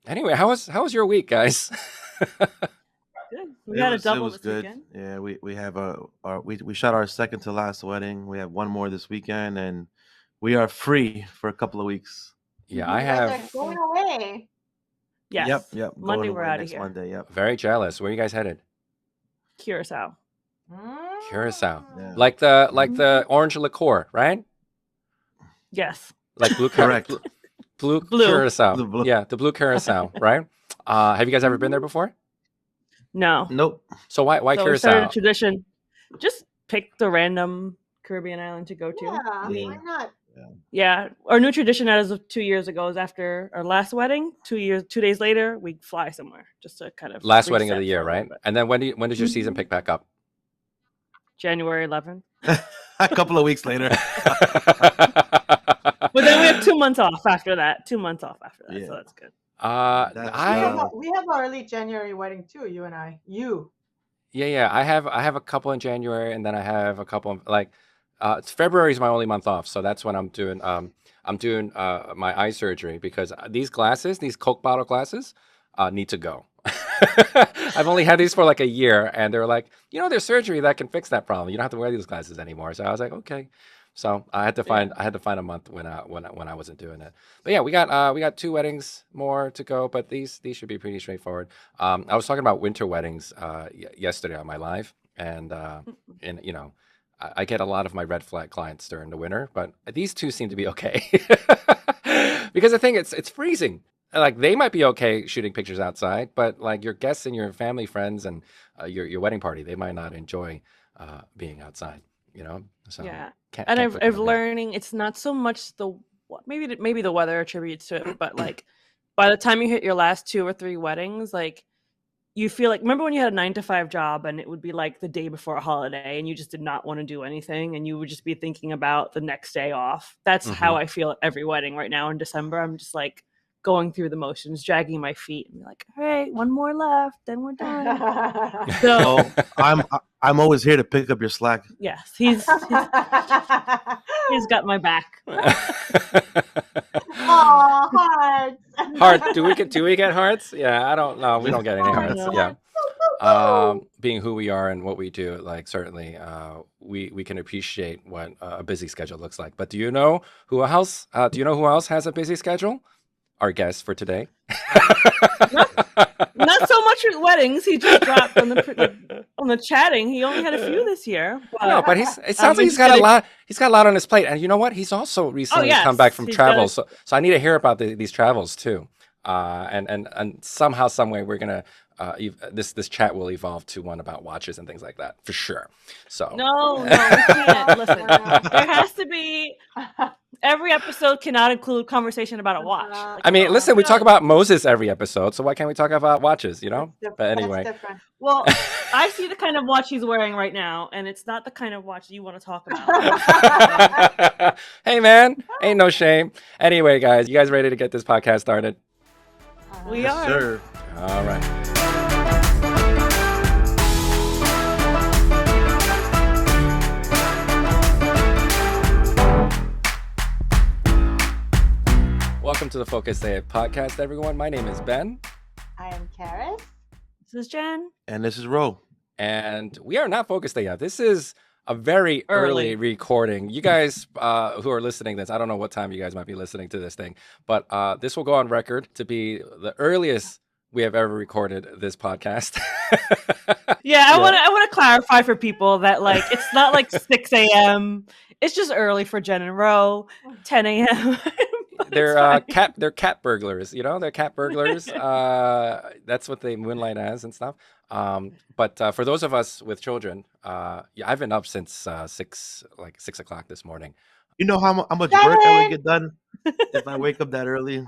Anyway, how was your week, guys? Good. We had a It double was this good. weekend. Yeah, we have we shot our second to last wedding. We have one more this weekend, and we are free for a couple of weeks. Yeah, I You guys are have. going away. Yes. Yep. Monday Going we're away out of next here. Monday. Yep. Very jealous. Where are you guys headed? Curacao. Curacao. Yeah. Like the orange liqueur, right? Yes. Like Correct. blue Blue. curacao. The blue. Yeah, the blue curacao, right? Have you guys ever been there before? No. Nope. So why So we started a curacao? tradition. Just pick the random Caribbean island to go to. Yeah, We- why not? Yeah. Our new tradition as of 2 years ago is after our last wedding, 2 days later, we fly somewhere just to kind of Last wedding of the reset year, for a little right? bit. And then when does your season pick back up? January 11th. A couple of weeks later. But then we have 2 months off after that. 2 months off after that. Yeah. So that's good. That's, We have our early January wedding too, you and I. Yeah. I have a couple in January, and then I have a couple of February is my only month off, so that's when I'm doing my eye surgery because these Coke bottle glasses, need to go. I've only had these for like a year, and they were like, there's surgery that can fix that problem. You don't have to wear these glasses anymore. So I was like, okay. So I had to find a month when I wasn't doing it. But yeah, we got 2 weddings more to go, but these should be pretty straightforward. I was talking about winter weddings yesterday on my live, and I get a lot of my red flag clients during the winter, but these 2 seem to be okay because I think it's freezing. Like they might be okay shooting pictures outside, but like your guests and your family, friends, and your wedding party, they might not enjoy being outside. So Yeah. can't And put I've them in bed. learning it's not so much maybe the weather attributes to it, but like by the time you hit your last 2 or 3 weddings, like you feel like, remember when you had a 9 to 5 job and it would be like the day before a holiday and you just did not want to do anything and you would just be thinking about the next day off. That's how I feel at every wedding right now in December. I'm just like going through the motions, dragging my feet and be like, all right, 1 more left, then we're done. So I'm always here to pick up your slack. yes, he's got my back. Oh, hearts. Heart? Do we get hearts? Yeah, I don't know. We don't get any hearts. no. Yeah. Being who we are and what we do, like certainly, we can appreciate what a busy schedule looks like. But do you know who else? Do you know who else has a busy schedule? Our guest for today. Not so much with weddings. He just dropped on the chatting. He only had a few this year. No, but it sounds like he's got a lot. He's got a lot on his plate, and you know what? He's also recently come back from he's travels, so I need to hear about these travels too. And somehow, some way, we're gonna this chat will evolve to one about watches and things like that for sure. So No, we can't. Listen, there has to be. Every episode cannot include conversation about a watch. I mean, listen, we talk about Moses every episode, so why can't we talk about watches? But anyway, Well, I see the kind of watch he's wearing right now, and it's not the kind of watch you want to talk about. Hey man, ain't no shame. Anyway, guys, you guys ready to get this podcast started? We Yes, are. sir. All right. Welcome to the Focus AF podcast, everyone. My name is Ben. I am Karis. This is Jen. And this is Ro. And we are not Focus AF. This is a very early recording. You guys who are listening to this, I don't know what time you guys might be listening to this thing, but this will go on record to be the earliest we have ever recorded this podcast. Yeah, I want to clarify for people that like it's not like 6 a.m. It's just early for Jenn Ro, 10 a.m. They're cat burglars, they're cat burglars. That's what they moonlight as and stuff. But for those of us with children, I've been up since 6 o'clock this morning. You know how much work I would get done if I wake up that early?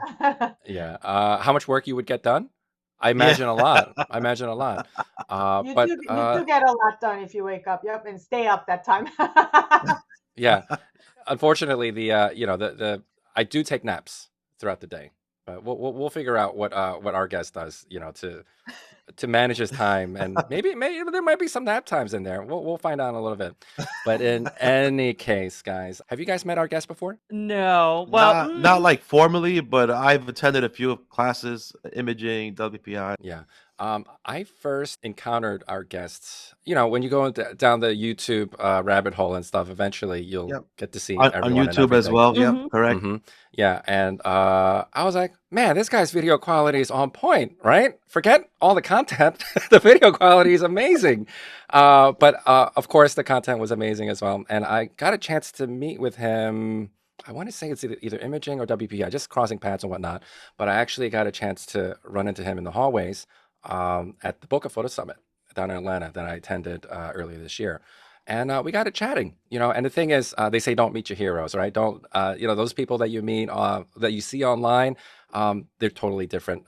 Yeah. How much work you would get done? I imagine a lot. You But do get a lot done if you wake up, and stay up that time. yeah, unfortunately, I do take naps throughout the day, but we'll figure out what our guest does, to manage his time, and maybe there might be some nap times in there. We'll find out in a little bit. But in any case, guys, have you guys met our guest before? No. Well, Not like formally, but I've attended a few classes, imaging, WPI. Yeah. I first encountered our guests, when you go down the YouTube rabbit hole and stuff, eventually you'll Yep. get to see On everyone and YouTube as everything. well. Mhm. Yep, correct. Yeah, and I was like, man, this guy's video quality is on point, right? Forget all the content. The video quality is amazing. But of course, the content was amazing as well. And I got a chance to meet with him. I want to say it's either imaging or WPI, just crossing paths and whatnot. But I actually got a chance to run into him in the hallways at the Boca Photo Summit down in Atlanta that I attended earlier this year. And we got it chatting, and the thing is, they say don't meet your heroes, right? Don't, those people that you meet, that you see online, they're totally different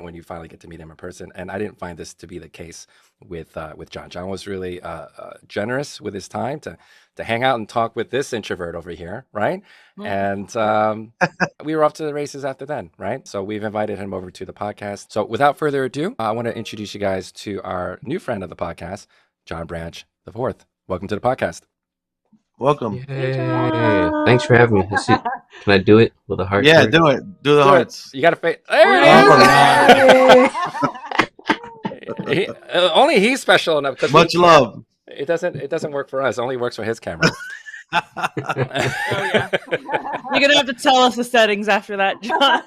when you finally get to meet them in person. And I didn't find this to be the case with John. John was really generous with his time to hang out and talk with this introvert over here, right? And we were off to the races after then, right? So we've invited him over to the podcast. So without further ado, I want to introduce you guys to our new friend of the podcast, John Branch IV. Welcome to the podcast. Welcome. Hey, Yay. John. Thanks for having me. Let's see. Can I do it with a heart? Yeah, first? do it. Do the Do it. hearts. You got to face. There it is. Only he's special enough because Much love. it doesn't work for us. It only works for his camera. Oh yeah. You're gonna have to tell us the settings after that, John.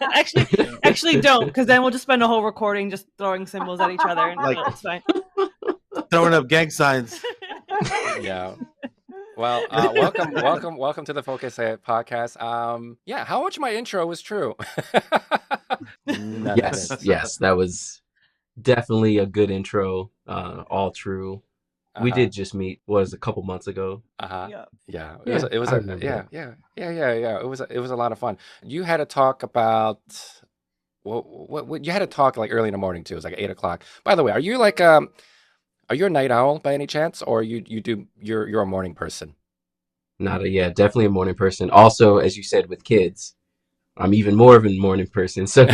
Actually, don't, because then we'll just spend a whole recording just throwing symbols at each other, and Like- it's fine. Throwing up gang signs. Yeah. Well, welcome to the Focus podcast. Yeah, how much of my intro was true? None of it. Yes, that was definitely a good intro. All true. We did just meet, a couple months ago. Yeah. Yeah, Yeah, it was I a remember yeah, that. yeah. It was a lot of fun. You had a talk about what you had a talk like early in the morning too. It was like 8 o'clock. By the way, are you like are you a night owl by any chance, or you're a morning person? Definitely a morning person. Also, as you said, with kids, I'm even more of a morning person. So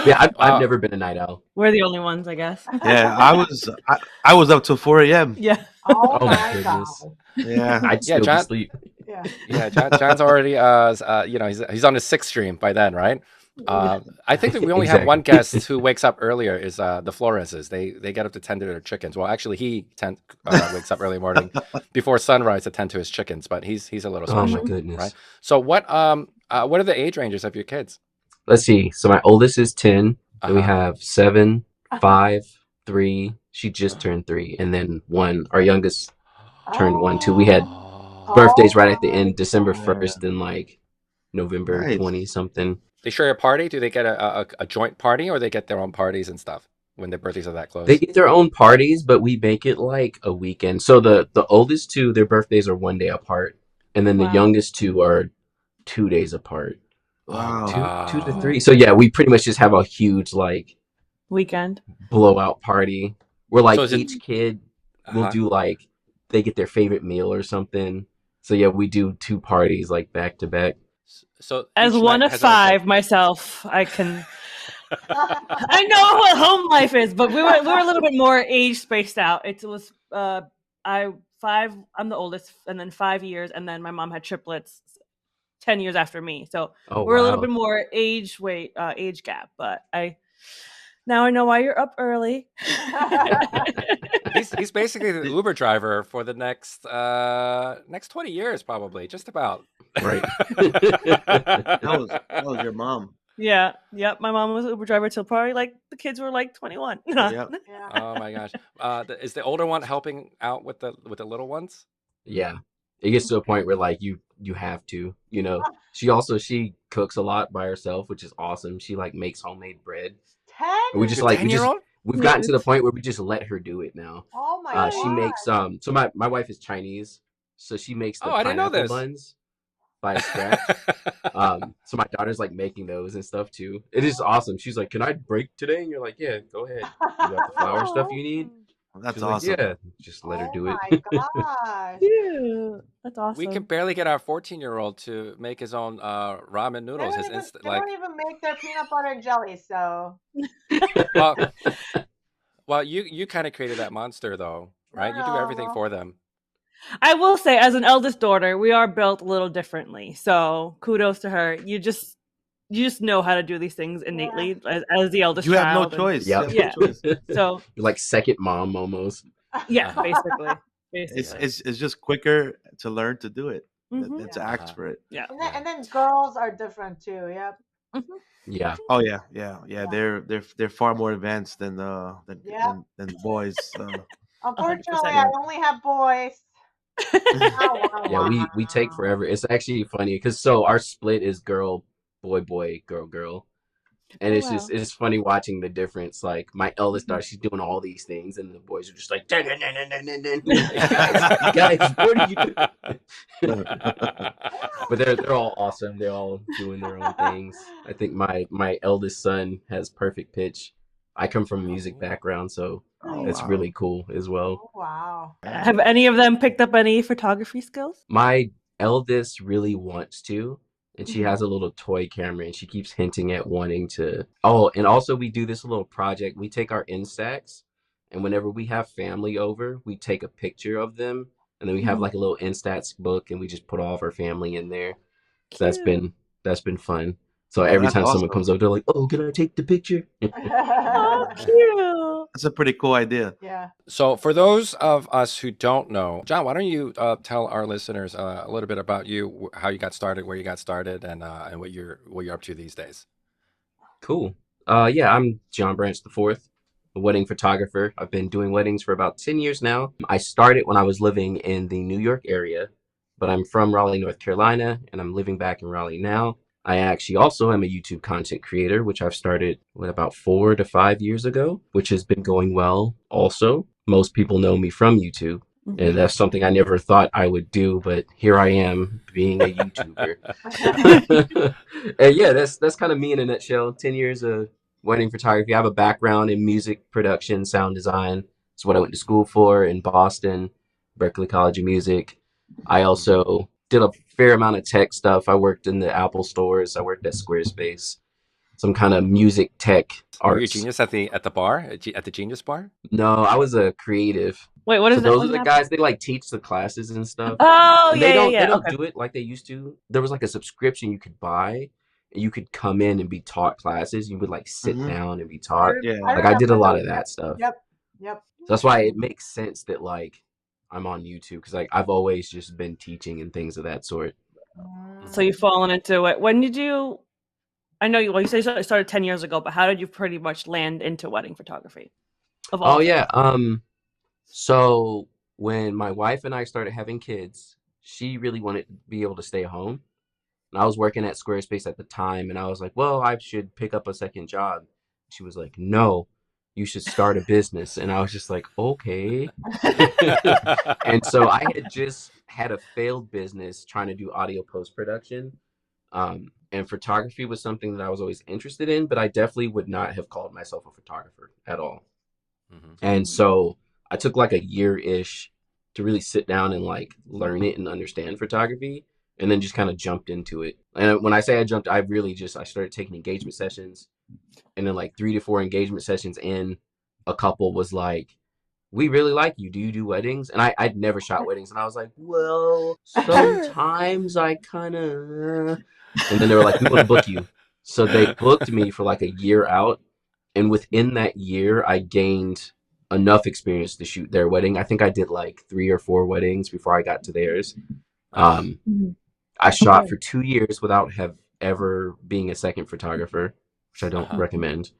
yeah, I've never been a night owl. We're the only ones, I guess. Yeah, I was up till 4 a.m. Yeah. Oh, Oh my my goodness. God. Yeah. I'd still be John- asleep. Yeah. Yeah, John's already he's on his sixth stream by then, right? I think that we only have one Exactly. guest who wakes up earlier is the Floreses. They get up to tend to their chickens. Well, actually, he wakes up early morning before sunrise to tend to his chickens, but he's a little Oh special, my goodness. right? So what are the age ranges of your kids? Let's see. So my oldest is 10. Then we Uh-huh. have 7, 5, 3. She just turned 3, and then 1. Our youngest turned 1 too. We had birthdays right at the end, December 1st, and like November Nice. 20 something. They share a party? Do they get a joint party, or they get their own parties and stuff when their birthdays are that close? They get their own parties, but we make it like a weekend. So the oldest 2, their birthdays are 1 day apart, and then the Wow. youngest 2 are 2 days apart. Wow. 2 to 3. So yeah, we pretty much just have a huge like Weekend. blowout party where like So is it- each kid will Uh-huh. do like they get their favorite meal or something. So yeah, we do 2 parties like back to back. So As each one night of has their own 5 myself, I can. I know what home life is, but we were a little bit more age spaced out. It was I'm the oldest, and then 5 years, and then my mom had triplets 10 years after me. So Oh, we're a little wow. bit more age gap. But now I know why you're up early. He's basically the Uber driver for the next 20 years, probably, just about. Right. That was your mom. Yeah, yep. My mom was an Uber driver till probably like the kids were like 21. Yep. Yeah. Oh my gosh! Is the older one helping out with the little ones? Yeah. It gets to a point where like you have to, she cooks a lot by herself, which is awesome. She like makes homemade bread. 10? And we just Your like 10-year-old? we've gotten to the point where we just let her do it now. Oh my God. She makes so my wife is Chinese, so she makes the Oh, I didn't know pineapple this. buns by scratch. So my daughter's like making those and stuff too. It is awesome. She's like, "Can I break today?" And you're like, "Yeah, go ahead. You got the flour stuff you need." That's She's like, awesome. yeah, just let her Oh do my it. gosh. Cute. That's We can awesome. barely get our 14-year-old to make his own ramen They noodles. don't His even inst they like don't even make their peanut butter and jelly, so well, you kind of created that monster though, right? You do everything no. for them. I will say, as an eldest daughter, we are built a little differently. So kudos to her. You just know how to do these things Yeah. innately as the eldest You have no child. And choice. Yep. You have no yeah, choice. so You're like second mom almost. yeah, Uh-huh. basically, It's basically. it's just quicker to learn to do it hmm than to Yeah. ask for it. Yeah. And Yeah. then girls are different too. Yep. hmm Yeah. Oh yeah. Yeah. They're far more advanced than Yep. than boys. 100%. Unfortunately, I Yeah. only have boys. Wah, wah, Yeah, we take wah. forever. It's actually funny because so our split is girl, boy, boy, girl, girl. And Oh it's wow. just it's funny watching the difference. Like my eldest daughter, she's doing all these things, and the boys are just like, "Dun, dun, dun, dun, dun, dun, dun." Guys, what are you doing? But they're all awesome. They're all doing their own things. I think my eldest son has perfect pitch. I come from a music Oh. background, so Oh it's wow. really cool as well. Oh, wow. Yeah. Have any of them picked up any photography skills? My eldest really wants to, and she Mhm. has a little toy camera, and she keeps hinting at wanting to. Oh, and also we do this little project. We take our Instax, and whenever we have family over, we take a picture of them, and then we have Mhm. like a little Instax book, and we just put all of our family in there. So Cute. that's been fun. So Oh, every that's time someone awesome. comes over, they're like, "Oh, can I take the picture?" Oh, cute. That's a pretty cool idea. Yeah. So, for those of us who don't know, John, why don't you tell our listeners a little bit about you, how you got started, where you got started, and what you're up to these days. Cool. Yeah, I'm John Branch the Fourth, a wedding photographer. I've been doing weddings for about 10 years now. I started when I was living in the New York area, but I'm from Raleigh, North Carolina, and I'm living back in Raleigh now. I actually also am a YouTube content creator, which I've started about 4 to 5 years ago, which has been going well also. Most people know me from YouTube. And that's something I never thought I would do, but here I am being a YouTuber. And yeah, that's kind of me in a nutshell. 10 years of wedding photography. I have a background in music production, sound design. It's what I went to school for in Boston, Berklee College of Music. I also did a fair amount of tech stuff. I worked in the Apple stores. I worked at Squarespace, some kind of music tech Were you a arts. genius at the bar at the Genius Bar? No, I was a creative. Wait, what So is that? those What's are the that? guys they like teach the classes and stuff. Oh, And yeah, they yeah. don't Okay. do it like they used to. There was like a subscription you could buy, and you could come in and be taught classes. You would like sit Mhm. down and be taught. Yeah. Like I did a remember lot those. of that stuff. Yep. Yep. So that's why it makes sense that like I'm on YouTube because like I've always just been teaching and things of that sort. So you've fallen into it. When did you? I know you. Well, you say you started 10 years ago, but how did you pretty much land into wedding photography? Of all Oh things. yeah. So when my wife and I started having kids, she really wanted to be able to stay home. And I was working at Squarespace at the time, and I was like, well, I should pick up a second job. She was like, no, you should start a business. And I was just like, okay. And so I had just had a failed business trying to do audio post production. And photography was something that I was always interested in, but I definitely would not have called myself a photographer at all. Mhm. And so I took like a year-ish to really sit down and like learn it and understand photography, and then just kind of jumped into it. And when I say I jumped, I really just I started taking engagement sessions, and then like 3 to 4 engagement sessions in, a couple was like, we really like you. Do you do weddings? And I'd never shot weddings, and I was like, well, sometimes I kind of. And then they were like, we want to book you. So they booked me for like a year out, and within that year, I gained enough experience to shoot their wedding. I think I did like 3 or 4 weddings before I got to theirs. Um, I shot for 2 years without have ever being a second photographer, which I don't recommend.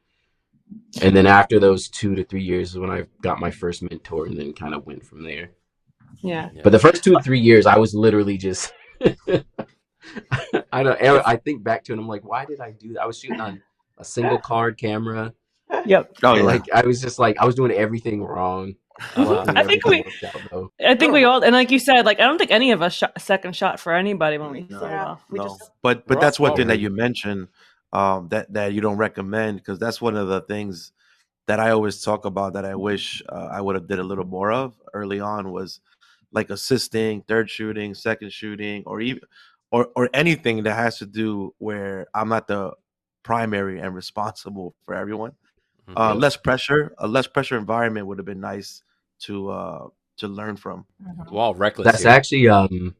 And then after those 2 to 3 years is when I got my first mentor, and then kind of went from there. Yeah. But the first 2 to 3 years, I was literally just. I think back to it, and I'm like, why did I do that? I was shooting on a single card camera. Yep. Oh yeah. Like I was just like I was doing everything wrong. Luckily, I think everything worked out though. I think we all, and like you said, like I don't think any of us shot a second shot for anybody when we No, started Yeah. off. We no. just But We're all that's one small. thing that you mentioned that you don't recommend, because that's one of the things that I always talk about that I wish I would have did a little more of early on was like assisting, third shooting, second shooting, or even or anything that has to do where I'm not the primary and responsible for everyone. Mhm. Less pressure, a less pressure environment would have been nice to learn from. We're all reckless That's here. actually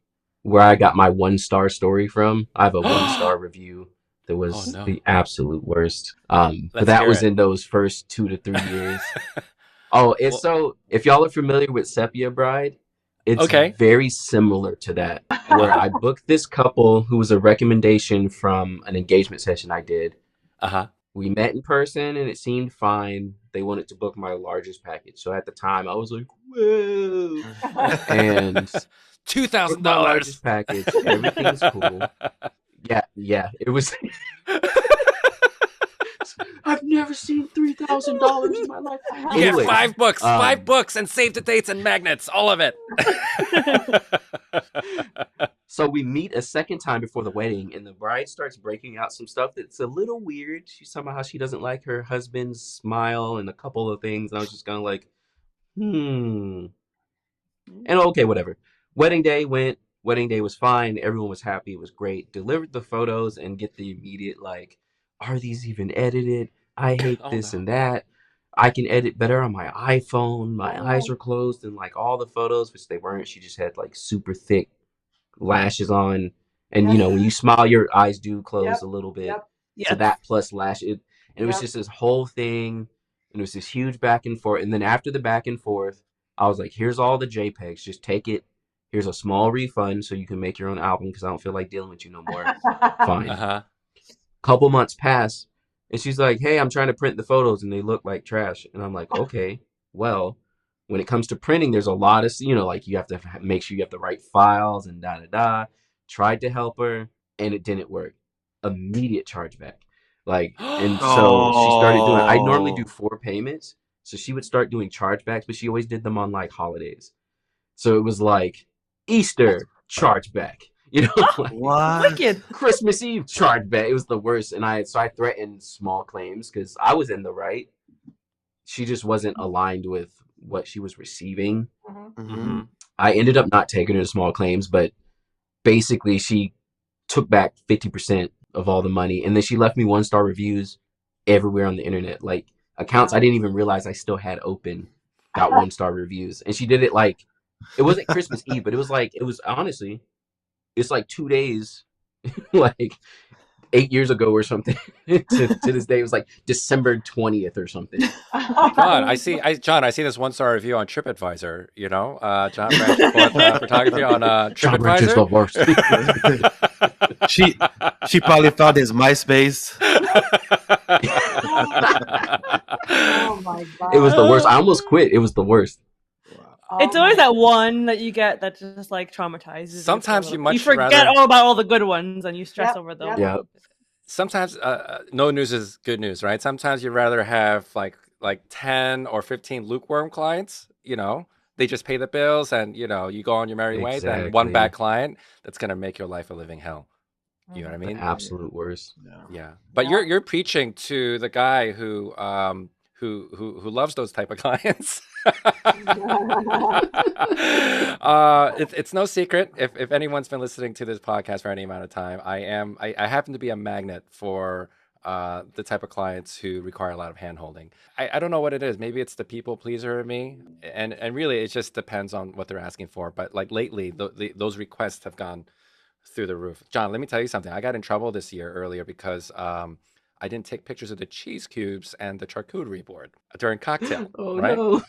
where I got my 1-star story from. I have a 1-star review that Oh was no. the absolute worst. But Let's that hear was it. in those first 2 to 3 years. Oh, it's Well, so if y'all are familiar with Sepia Bride, it's okay. very similar to that. Where Uh-huh. I booked this couple who was a recommendation from an engagement session I did. Uh-huh. We met in person and it seemed fine. They wanted to book my largest package. So at the time I was like, whoa. And booked my $2,000. largest package. Everything's cool. Yeah. It was I've never seen $3,000 in my life. You get Anyways, 5 books, five um, books, and save the dates and magnets, all of it. so we meet a second time before the wedding, and the bride starts breaking out some stuff that's a little weird. She's talking about how she doesn't like her husband's smile and a couple of things. And I was just kind of like, And okay, whatever. Wedding day went. Wedding day was fine. Everyone was happy. It was great. Delivered the photos and get the immediate like, are these even edited? I hate Oh this no. and that. I can edit better on my iPhone. My eyes Oh, are closed and like all the photos, which they weren't. She just had like super thick lashes on. And yes. when you smile, your eyes do close Yep. a little bit. Yep. So Yes. that plus lash, and it was Yep. just this whole thing. And it was this huge back and forth. And then after the back and forth, I was like, here's all the JPEGs. Just take it. Here's a small refund so you can make your own album because I don't feel like dealing with you no more. Fine. Uh-huh. Couple months pass, and she's like, hey, I'm trying to print the photos and they look like trash. And I'm like, okay, well, when it comes to printing, there's a lot of, like you have to make sure you have the right files and da da da. Tried to help her and it didn't work. Immediate chargeback. And so she started doing, I normally do Oh, 4 payments. So she would start doing chargebacks, but she always did them on like holidays. So it was like Easter chargeback, like what? Wicked. Christmas Eve chargeback. It was the worst. And I threatened small claims because I was in the right. She just wasn't aligned with what she was receiving. Mhm. Mm-hmm. I ended up not taking her to small claims, but basically she took back 50% of all the money. And then she left me 1-star reviews everywhere on the internet. Like accounts I Wow. didn't even realize I still had open got 1-star reviews. And she did it like, it wasn't Christmas Eve, but it was honestly, it's like 2 days, like 8 years ago or something. to this day, it was like December 20th or something. John, I see this 1-star review on TripAdvisor, John Branch bought photography on John Branch is the worst. She probably found his MySpace. Oh my It was the worst. God. I almost quit. It was the worst. Wow. It's always that one that you get that just like traumatizes you. for a Sometimes you little- much you forget rather- all about all the good ones and you stress Yep, over the yep. Yeah. Sometimes no news is good news, right? Sometimes you'd rather have like 10 or 15 lukewarm clients, they just pay the bills and you go on your merry way, than one Exactly. bad client that's going to make your life a living hell. You know what I The mean? absolute worst. Yeah. But Yeah. you're preaching to the guy who loves those type of clients. It's no secret if anyone's been listening to this podcast for any amount of time, I happen to be a magnet for the type of clients who require a lot of hand holding. I don't know what it is. Maybe it's the people pleaser in me, and really it just depends on what they're asking for. But like lately, those requests have gone through the roof. John, let me tell you something. I got in trouble this year earlier because I didn't take pictures of the cheese cubes and the charcuterie board during cocktail. Oh right? no.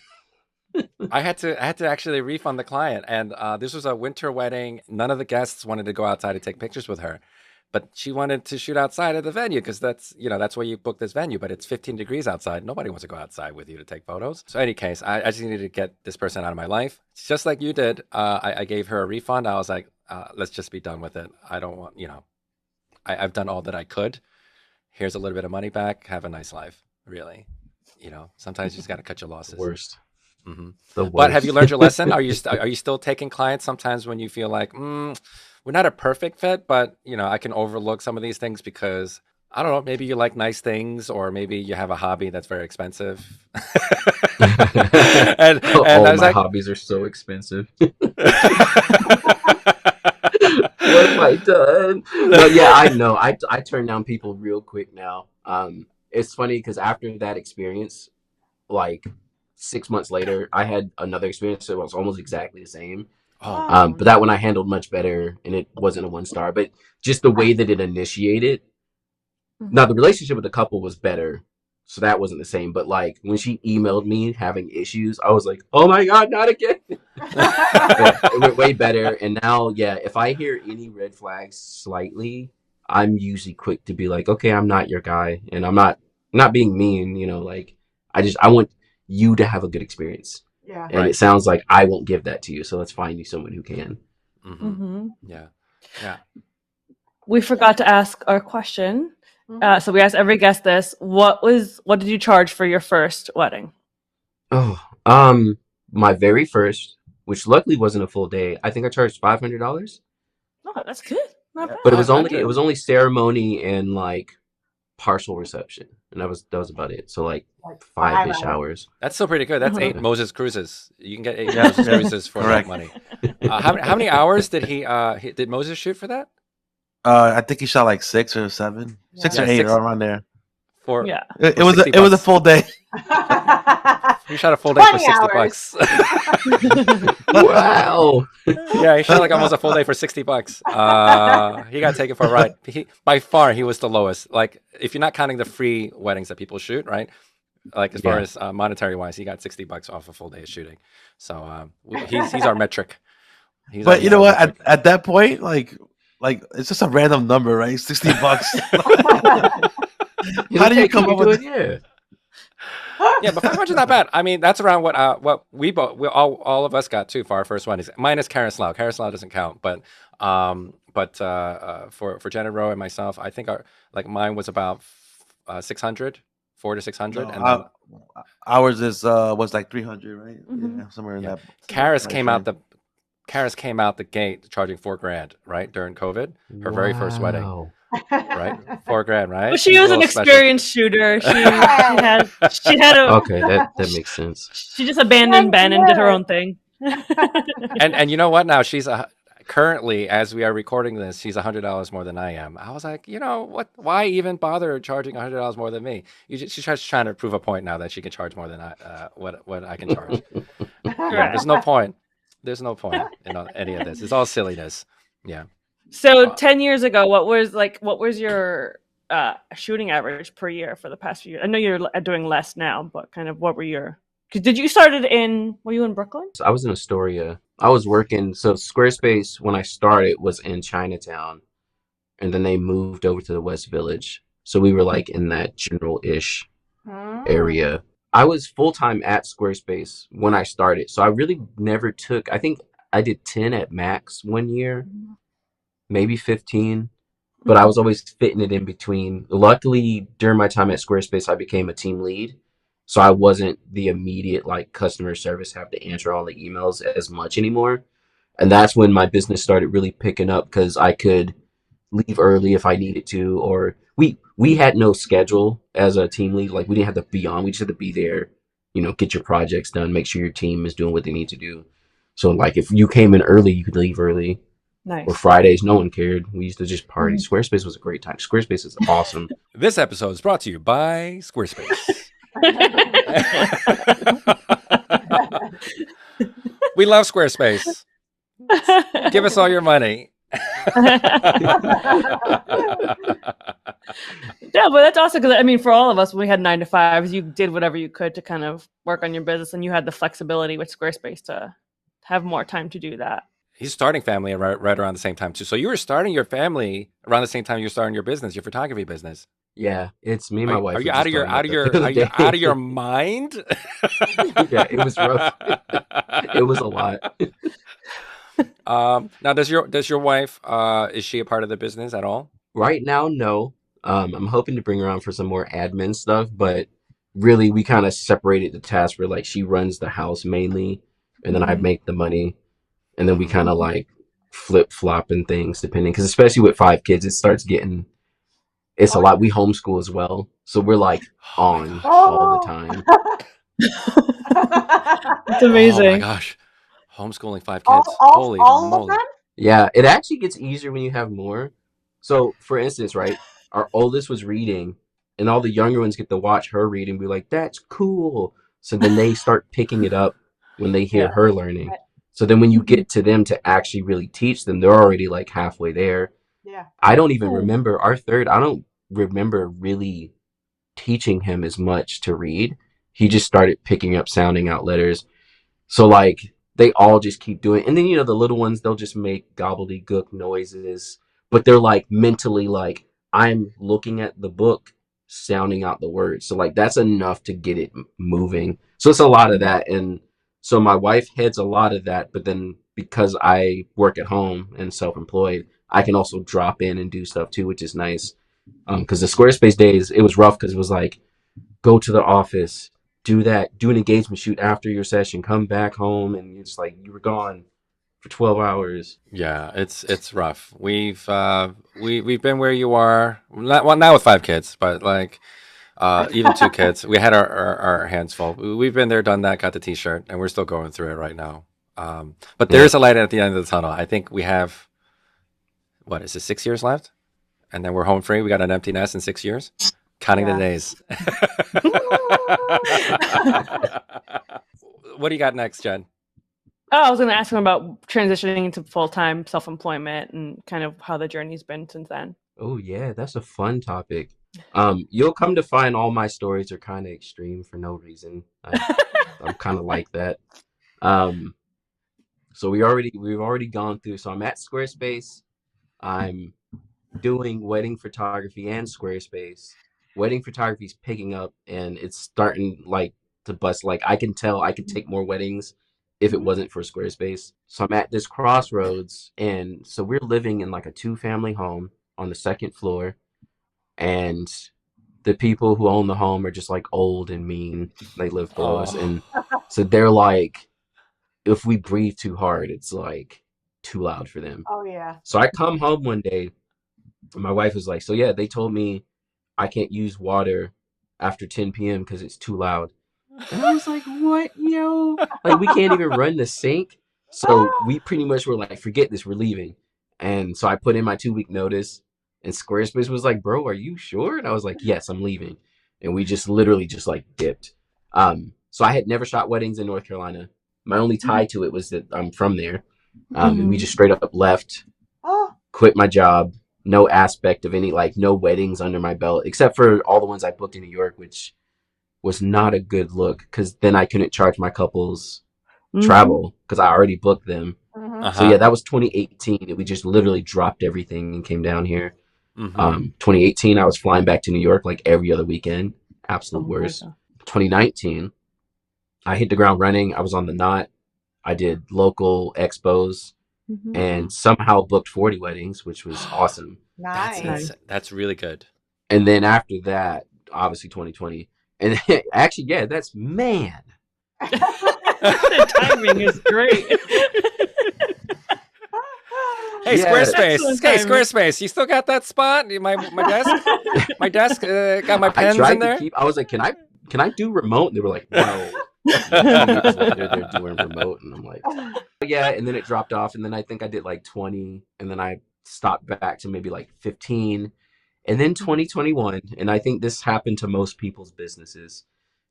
I had to actually refund the client, and this was a winter wedding. None of the guests wanted to go outside to take pictures with her, but she wanted to shoot outside of the venue because that's where you book this venue. But it's 15 degrees outside. Nobody wants to go outside with you to take photos. So, in any case, I just needed to get this person out of my life, just like you did. I gave her a refund. I was like, let's just be done with it. I don't want, I've done all that I could. Here's a little bit of money back. Have a nice life. Really, sometimes you just got to cut your losses. Worst. Mm-hmm. The worst. But have you learned your lesson? Are you still taking clients sometimes when you feel like we're not a perfect fit, but I can overlook some of these things because I don't know. Maybe you like nice things, or maybe you have a hobby that's very expensive. And All I of was my like, hobbies are so expensive. What have I done? No, yeah, I know. I turn down people real quick now. It's funny because after that experience, like 6 months later, I had another experience that was almost exactly the same. Oh, But that one I handled much better, and it wasn't a 1 star. But just the way that it initiated. Now the relationship with the couple was better, so that wasn't the same. But like when she emailed me having issues, I was like, "Oh my god, not again!" But it went way better. And now, yeah, if I hear any red flags slightly, I'm usually quick to be like, "Okay, I'm not your guy," and I'm not being mean. Like I want you to have a good experience, Yeah. and right. it sounds like I won't give that to you. So let's find you someone who can. Mm-hmm. Yeah. Yeah. We forgot to ask our question. Mhm. So we asked every guest this. What did you charge for your first wedding? Oh, my very first, which luckily wasn't a full day. I think I charged $500, Oh, that's good. Not Yeah. bad. but it was 500. only ceremony and like partial reception, and that was about it. So like Like 5-ish 5 hours. hours. That's still pretty good. That's Uh-huh. 8 Moses cruises. You can get 8 Yeah, Moses yeah, cruises for that correct. money. How many hours did did Moses shoot for that? I think he shot like 6 or 7, six Yeah. or Yeah, eight, six around there. for Yeah. It, for it was 60 it was a bucks. full day. He shot a full day for 20 60 hours. bucks. Wow. Yeah, he shot like almost a full day for 60 bucks. He got taken for a ride. By far, he was the lowest. Like, if you're not counting the free weddings that people shoot, right? Like, as far Yeah. as monetary wise, he got 60 bucks off a full day of shooting. So he's our metric. But you He's know our what? metric. At that point, like it's just a random number, right? $60. How do you come up with? Yeah. Yeah, but 500 is not bad. I mean, that's around what we all of us got too for our first one. Is minus Karislav. Karislav doesn't count, but for Jenn Ro and myself, I think mine was about 600, 400 to 600, No, and then ours was like 300, right? Mhm. Yeah, somewhere in yeah, that Karis price came out range. the gate charging $4,000 right during COVID, her very first wedding, Wow. right? $4,000, right? But she She's a was an little special. experienced shooter. She Hey. had a Okay, that makes sense. she just abandoned Ben and did her own thing. And you know what? Now currently, as we are recording this, she's $100 more than I am. I was like, you know what? Why even bother charging $100 more than me? She's just trying to prove a point now that she can charge more than what I can charge. Correct. There's no point. There's no point in any of this. It's all silliness. Yeah. So 10 years ago, what was your shooting average per year for the past few years? I know you're doing less now, but kind of what were your? 'Cause were you in Brooklyn? So I was in Astoria. I was working. So Squarespace, when I started, was in Chinatown, and then they moved over to the West Village. So we were like in that general-ish area. I was full-time at Squarespace when I started. So I really never took, I think I did 10 at max one year, maybe 15, but I was always fitting it in between. Luckily, during my time at Squarespace, I became a team lead. So I wasn't the immediate like customer service, have to answer all the emails as much anymore. And that's when my business started really picking up because I could leave early if I needed to, or we had no schedule as a team lead. Like we didn't have to be on. We just had to be there, get your projects done, make sure your team is doing what they need to do. So like if you came in early, you could leave early. Nice. Or Fridays, no one cared. We used to just party. Squarespace was a great time. Squarespace is awesome. This episode is brought to you by Squarespace. We love Squarespace. Give us all your money. Yeah, but that's awesome because I mean, for all of us, when we had 9 to 5s, you did whatever you could to kind of work on your business, and you had the flexibility with Squarespace to have more time to do that. He's starting family right around the same time too. So you were starting your family around the same time you're starting your business, your photography business. Yeah, it's me and my wife. Are you out of your mind? Yeah, it was rough. It was a lot. Now, does your wife is she a part of the business at all? Right now, no. I'm hoping to bring her on for some more admin stuff, but really, we kind of separated the tasks where like she runs the house mainly, and then I make the money, and then we kind of like flip flop and things depending. Because especially with 5 kids, it starts getting It's a Oh, lot. We homeschool as well, so we're like Oh my on gosh. all the Oh. time. It's Oh my amazing. gosh. Homeschooling 5 kids. all, Holy all of them? moly. Yeah, it actually gets easier when you have more. So, for instance, right, our oldest was reading, and all the younger ones get to watch her read and be like, "That's cool." So then they start picking it up when they hear Yeah. her learning. So then when you get to them to actually really teach them, they're already like halfway there. Yeah. I don't even Oh. remember our third. I don't remember really teaching him as much to read. He just started picking up sounding out letters. So like they all just keep doing, and then the little ones, they'll just make gobbledygook noises, but they're like mentally like I'm looking at the book, sounding out the words. So like that's enough to get it moving. So it's a lot of that, and so my wife heads a lot of that. But then because I work at home and self-employed, I can also drop in and do stuff too, which is nice. Because the Squarespace days, it was rough because it was like go to the office, do an engagement shoot after your session, come back home, and it's like you were gone for 12 hours. Yeah, it's rough. We've been where you are. Not well now with 5 kids, but like even 2 kids. We had our hands full. We've been there, done that, got the t-shirt, and we're still going through it right now. But there Yeah. is a light at the end of the tunnel. I think we have what is it, 6 years left? And then we're home free. We got an empty nest in 6 years. Counting the Yeah. days. What do you got next, Jen? Oh, I was going to ask him about transitioning into full-time self-employment and kind of how the journey's been since then. Oh yeah, that's a fun topic. You'll come to find all my stories are kind of extreme for no reason. I'm kind of like that. So we've already gone through. So I'm at Squarespace. I'm doing wedding photography and Squarespace. Wedding photography is picking up, and it's starting like to bust. Like I can tell I could take more weddings if it wasn't for Squarespace. So I'm at this crossroads, and so we're living in like a 2-family home on the second floor, and the people who own the home are just like old and mean. They live below us, Oh, and so they're like, if we breathe too hard, it's like too loud for them. Oh, yeah. So I come home one day, and my wife was like, "So yeah, they told me I can't use water after 10 p.m. because it's too loud." And I was like, "What, yo? Like we can't even run the sink." So we pretty much were like, "Forget this, we're leaving." And so I put in my 2-week notice, and Squarespace was like, "Bro, are you sure?" And I was like, "Yes, I'm leaving." And we just literally just like dipped. So I had never shot weddings in North Carolina. My only tie to it was that I'm from there. And we just straight up left, Oh, quit my job, no aspect of any, like no weddings under my belt, except for all the ones I booked in New York, which was not a good look because then I couldn't charge my couples travel because I already booked them. mhm. So yeah, that was 2018, and we just literally dropped everything and came down here. Mhm. 2018, I was flying back to New York like every other weekend. Absolute Oh my worst. God. 2019, I hit the ground running. I was on the knot. I did local expos and somehow booked 40 weddings, which was awesome. That's Nice. insane. That's really good. And then after that, obviously 2020. And actually, yeah, that's man. The timing is great. Hey, Yeah. Squarespace. Excellent Hey, timing. Squarespace. You still got that spot? My desk. My desk got my I pens tried in to there. keep. I was like, can I do remote? And they were like, no. 2 years later, they're doing remote, and I'm like, yeah. And then it dropped off, and then I think I did like 20, and then I stopped back to maybe like 15, and then 2021. And I think this happened to most people's businesses,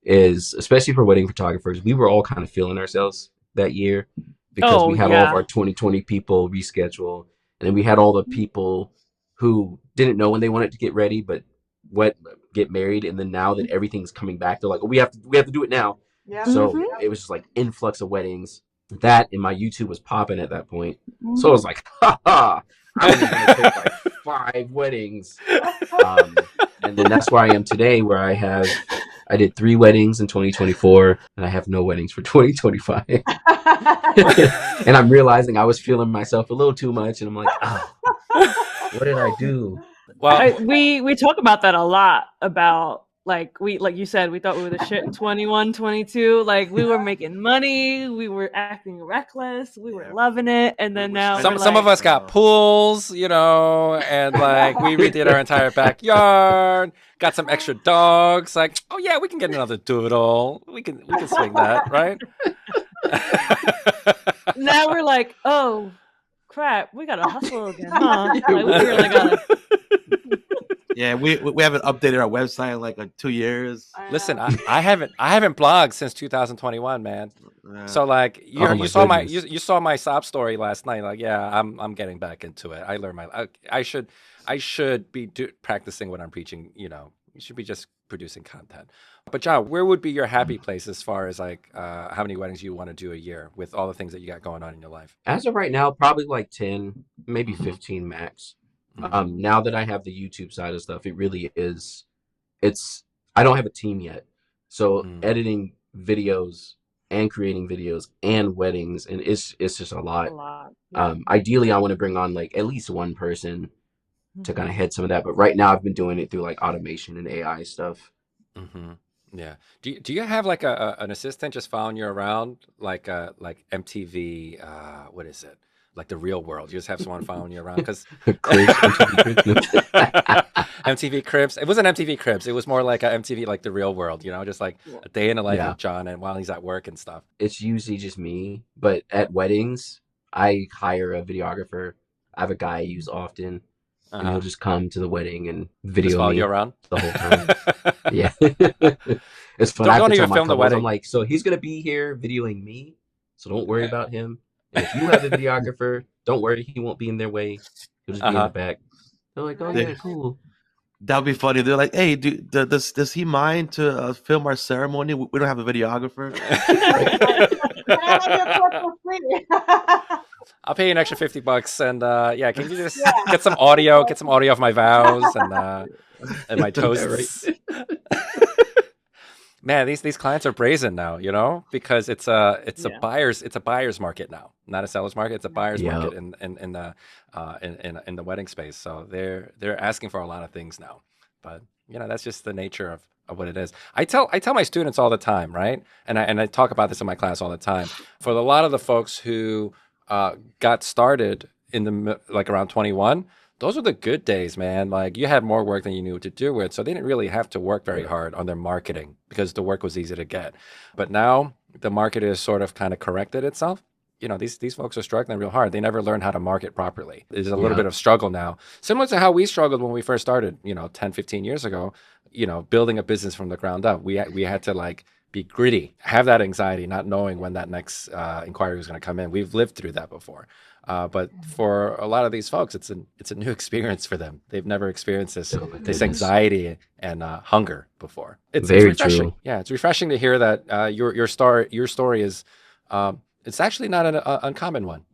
is especially for wedding photographers. We were all kind of feeling ourselves that year because Oh, we had all of yeah. our 2020 people reschedule, and then we had all the people who didn't know when they wanted to get ready, but get married, and then now that everything's coming back, they're like, oh, we have to do it now. Yep. So Mhm. it was just like influx of weddings. That and my YouTube was popping at that point. So I was like, ha ha, I'm only gonna take like 5 weddings. And then that's where I am today, where I did 3 weddings in 2024, and I have no weddings for 2025. And I'm realizing I was feeling myself a little too much, and I'm like, oh, what did I do? Well, we talk about that a lot, about like you said, we thought we were the shit in 21, 22. Like we were making money, we were acting reckless, we were loving it, and then now Some we're some of like, us got pools, and like we redid our entire backyard. Got some extra dogs. Like, oh yeah, we can get another doodle. We can swing that, right? now we're like, oh crap, we gotta hustle again, huh? Like we really gotta. Yeah, we haven't updated our website in like 2 years. Listen, I haven't blogged since 2021, man. Yeah. So like Oh you my saw goodness. you saw my sob story last night. Like, yeah, I'm getting back into it. I learned I should be practicing what I'm preaching. You should be just producing content. But John, where would be your happy place as far as like how many weddings you want to do a year with all the things that you got going on in your life? As of right now, probably like 10, maybe Mhm. 15 max. Mhm. Now that I have the YouTube side of stuff, it really is. I don't have a team yet, so Mm. editing videos and creating videos and weddings, and it's just a A lot. lot. Ideally, I want to bring on like at least one person to kind of head some of that, but right now I've been doing it through like automation and AI stuff. Mm-hmm. Yeah. Do you have like an assistant just following you around like MTV? What is it? Like the Real World? You just have someone following you around because Cribs, MTV Cribs. MTV Cribs. It wasn't MTV Cribs. It was more like a MTV like the Real World. Just like a day in the life Yeah. of John and while he's at work and stuff. It's usually just me, but at weddings, I hire a videographer. I have a guy I use often, and he'll just come to the wedding and Just video follow me you around. the whole time. Yeah. It's fun. Don't, I have don't to tell even my film the couples, I'm wedding. like, so he's gonna be here videoing me, so don't worry about him. And if you have a videographer, don't worry, he won't be in their way. He'll just be in Uh-huh. the back. They're like, oh Nice. yeah, cool. That'd be funny. They're like, "Hey, does he mind to film our ceremony? We don't have a videographer." Can I have your clip for free? I'll pay you an extra $50 and yeah, can you just Yeah. get some audio of my vows and my Yeah, right. toasts? Man, these clients are brazen now, because it's a Yeah. buyer's market now, not a seller's market. It's a buyer's Yep. market in the wedding space. So they're asking for a lot of things now. But that's just the nature of what it is. I tell my students all the time, right? And I talk about this in my class all the time. For a lot of the folks who got started like around 21, those were the good days, man. Like you had more work than you knew what to do with. So they didn't really have to work very hard on their marketing because the work was easy to get. But now the market is sort of kind of corrected itself. These folks are struggling real hard. They never learned how to market properly. There's a little Yeah. bit of struggle now, similar to how we struggled when we first started, 10, 15 years ago, building a business from the ground up. We had to like be gritty, have that anxiety, not knowing when that next inquiry was going to come in. We've lived through that before. But for a lot of these folks, it's a new experience for them. They've never experienced this Oh my this goodness. anxiety and hunger before. It's Very refreshing. true. Yeah, it's refreshing to hear that your story is it's actually not an uncommon one.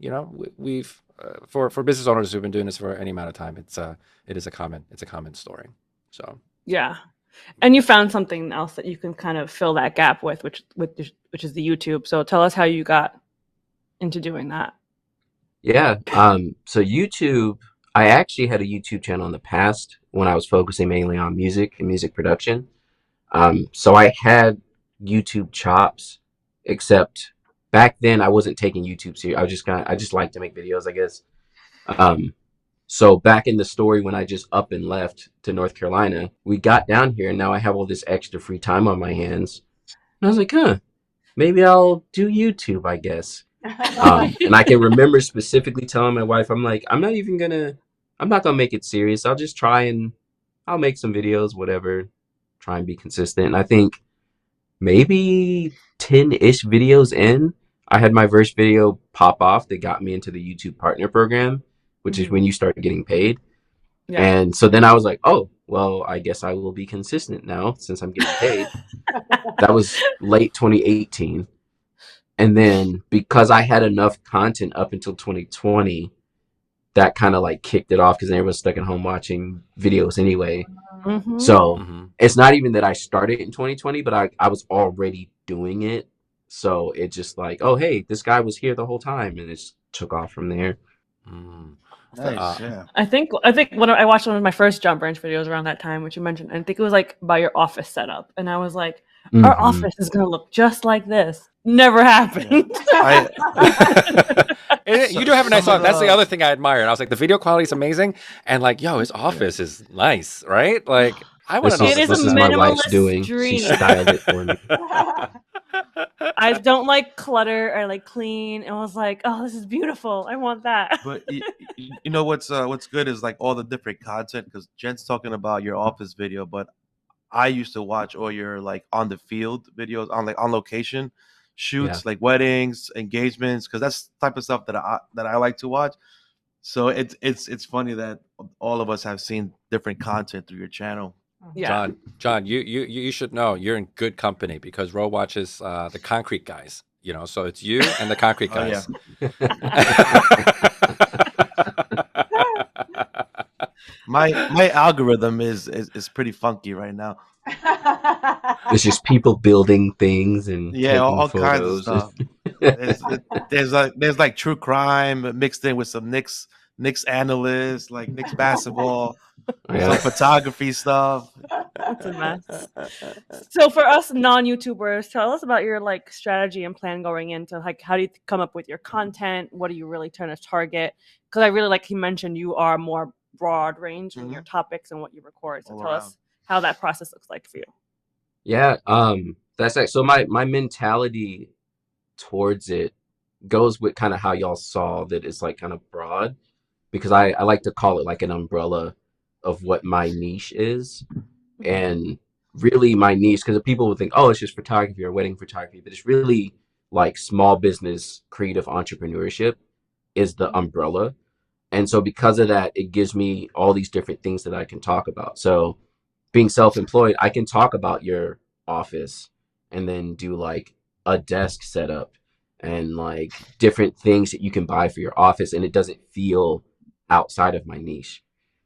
We've for business owners who've been doing this for any amount of time, it is a common story. So Yeah. And you found something else that you can kind of fill that gap with, which is the YouTube. So tell us how you got into doing that. Yeah. So YouTube, I actually had a YouTube channel in the past when I was focusing mainly on music and music production. So I had YouTube chops, except back then I wasn't taking YouTube serious. I just like to make videos, I guess. So back in the story when I just up and left to North Carolina, we got down here and now I have all this extra free time on my hands. And I was like, maybe I'll do YouTube, I guess. And I can remember specifically telling my wife, I'm like, I'm not gonna make it serious. I'll just try and I'll make some videos, whatever, try and be consistent. And I think maybe 10-ish videos in, I had my first video pop off that got me into the YouTube partner program, which is when you start getting paid. Yeah. And so then I was like, oh, well, I guess I will be consistent now since I'm getting paid. That was late 2018. And then because I had enough content up until 2020, that kind of like kicked it off because everyone's stuck at home watching videos anyway. Mhm. So it's not even that I started in 2020, but I was already doing it. So it just like, oh, hey, this guy was here the whole time. And it just took off from there. Nice. Yeah. I think when I watched one of my first John Branch videos around that time, which you mentioned, I think it was like by your office setup, and I was like, our office is gonna look just like this. Never happened. I You do have a nice some of office. That's the the- other thing I admire. And I was like, the video quality is amazing, and like, yo, his office is nice, right? Like, I want to know. It is this a is my wife's minimalist doing. She dream. styled it for me. I don't like clutter. I like clean. And I was like, oh, this is beautiful. I want that. But you know what's good is like all the different content, because Jen's talking about your office video, but I used to watch all your like on the field videos, on like on location shoots, like weddings, engagements, because that's the type of stuff that I like to watch. So it's funny that all of us have seen different content through your channel. Yeah. John, you should know you're in good company because Ro watches the Concrete Guys. You know, so it's you and the Concrete Oh, Guys. My algorithm is pretty funky right now. It's just people building things and Yeah, taking all kinds of photos. stuff. There's like true crime mixed in with some Knicks analysts, like Knicks basketball, some photography stuff. It's a mess. So for us non-YouTubers, tell us about your like strategy and plan going into like how do you come up with your content? What are you really trying to target? Because I really like he mentioned you are more broad range in your topics and what you record. So All tell around. us how that process looks like for you. Yeah, that's like so my mentality towards it goes with kind of how y'all saw that it's like kind of broad, because I like to call it like an umbrella of what my niche is. And really my niche, because people would think, oh, it's just photography or wedding photography, but it's really like small business creative entrepreneurship is the umbrella. And so because of that, it gives me all these different things that I can talk about. So being self-employed, I can talk about your office and then do like a desk setup and like different things that you can buy for your office, and it doesn't feel outside of my niche.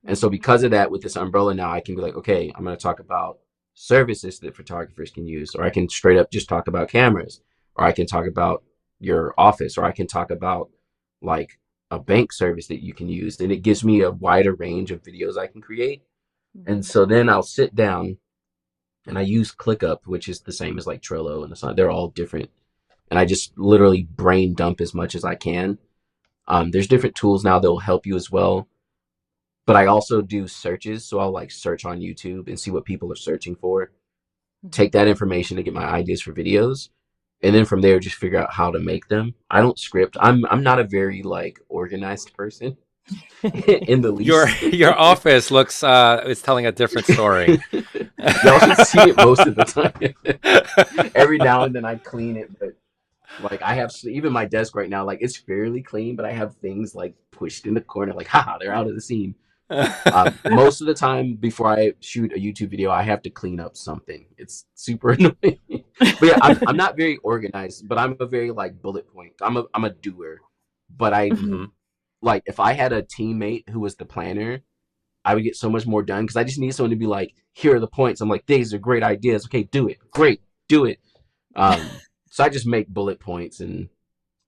And so because of that, with this umbrella now, I can be like, okay, I'm going to talk about services that photographers can use, or I can straight up just talk about cameras, or I can talk about your office, or I can talk about like a bank service that you can use. And it gives me a wider range of videos I can create. And so then I'll sit down and I use ClickUp, which is the same as like Trello and Asana. They're all different. And I just literally brain dump as much as I can. There's different tools now that will help you as well. But I also do searches. So I'll like search on YouTube and see what people are searching for. Take that information to get my ideas for videos. And then from there, just figure out how to make them. I don't script. I'm not a very like organized person in the least. Your office looks is telling a different story. Y'all should see it most of the time. Every now and then I clean it, but like I have even my desk right now, like it's fairly clean, but I have things like pushed in the corner, like haha, they're out of the scene. Most of the time before I shoot a YouTube video, I have to clean up something. It's super annoying. But yeah, I'm not very organized, but I'm a very like bullet point. I'm a doer, but I like if I had a teammate who was the planner, I would get so much more done because I just need someone to be like, here are the points. I'm like, these are great ideas. Okay, do it. Great, do it. So I just make bullet points, and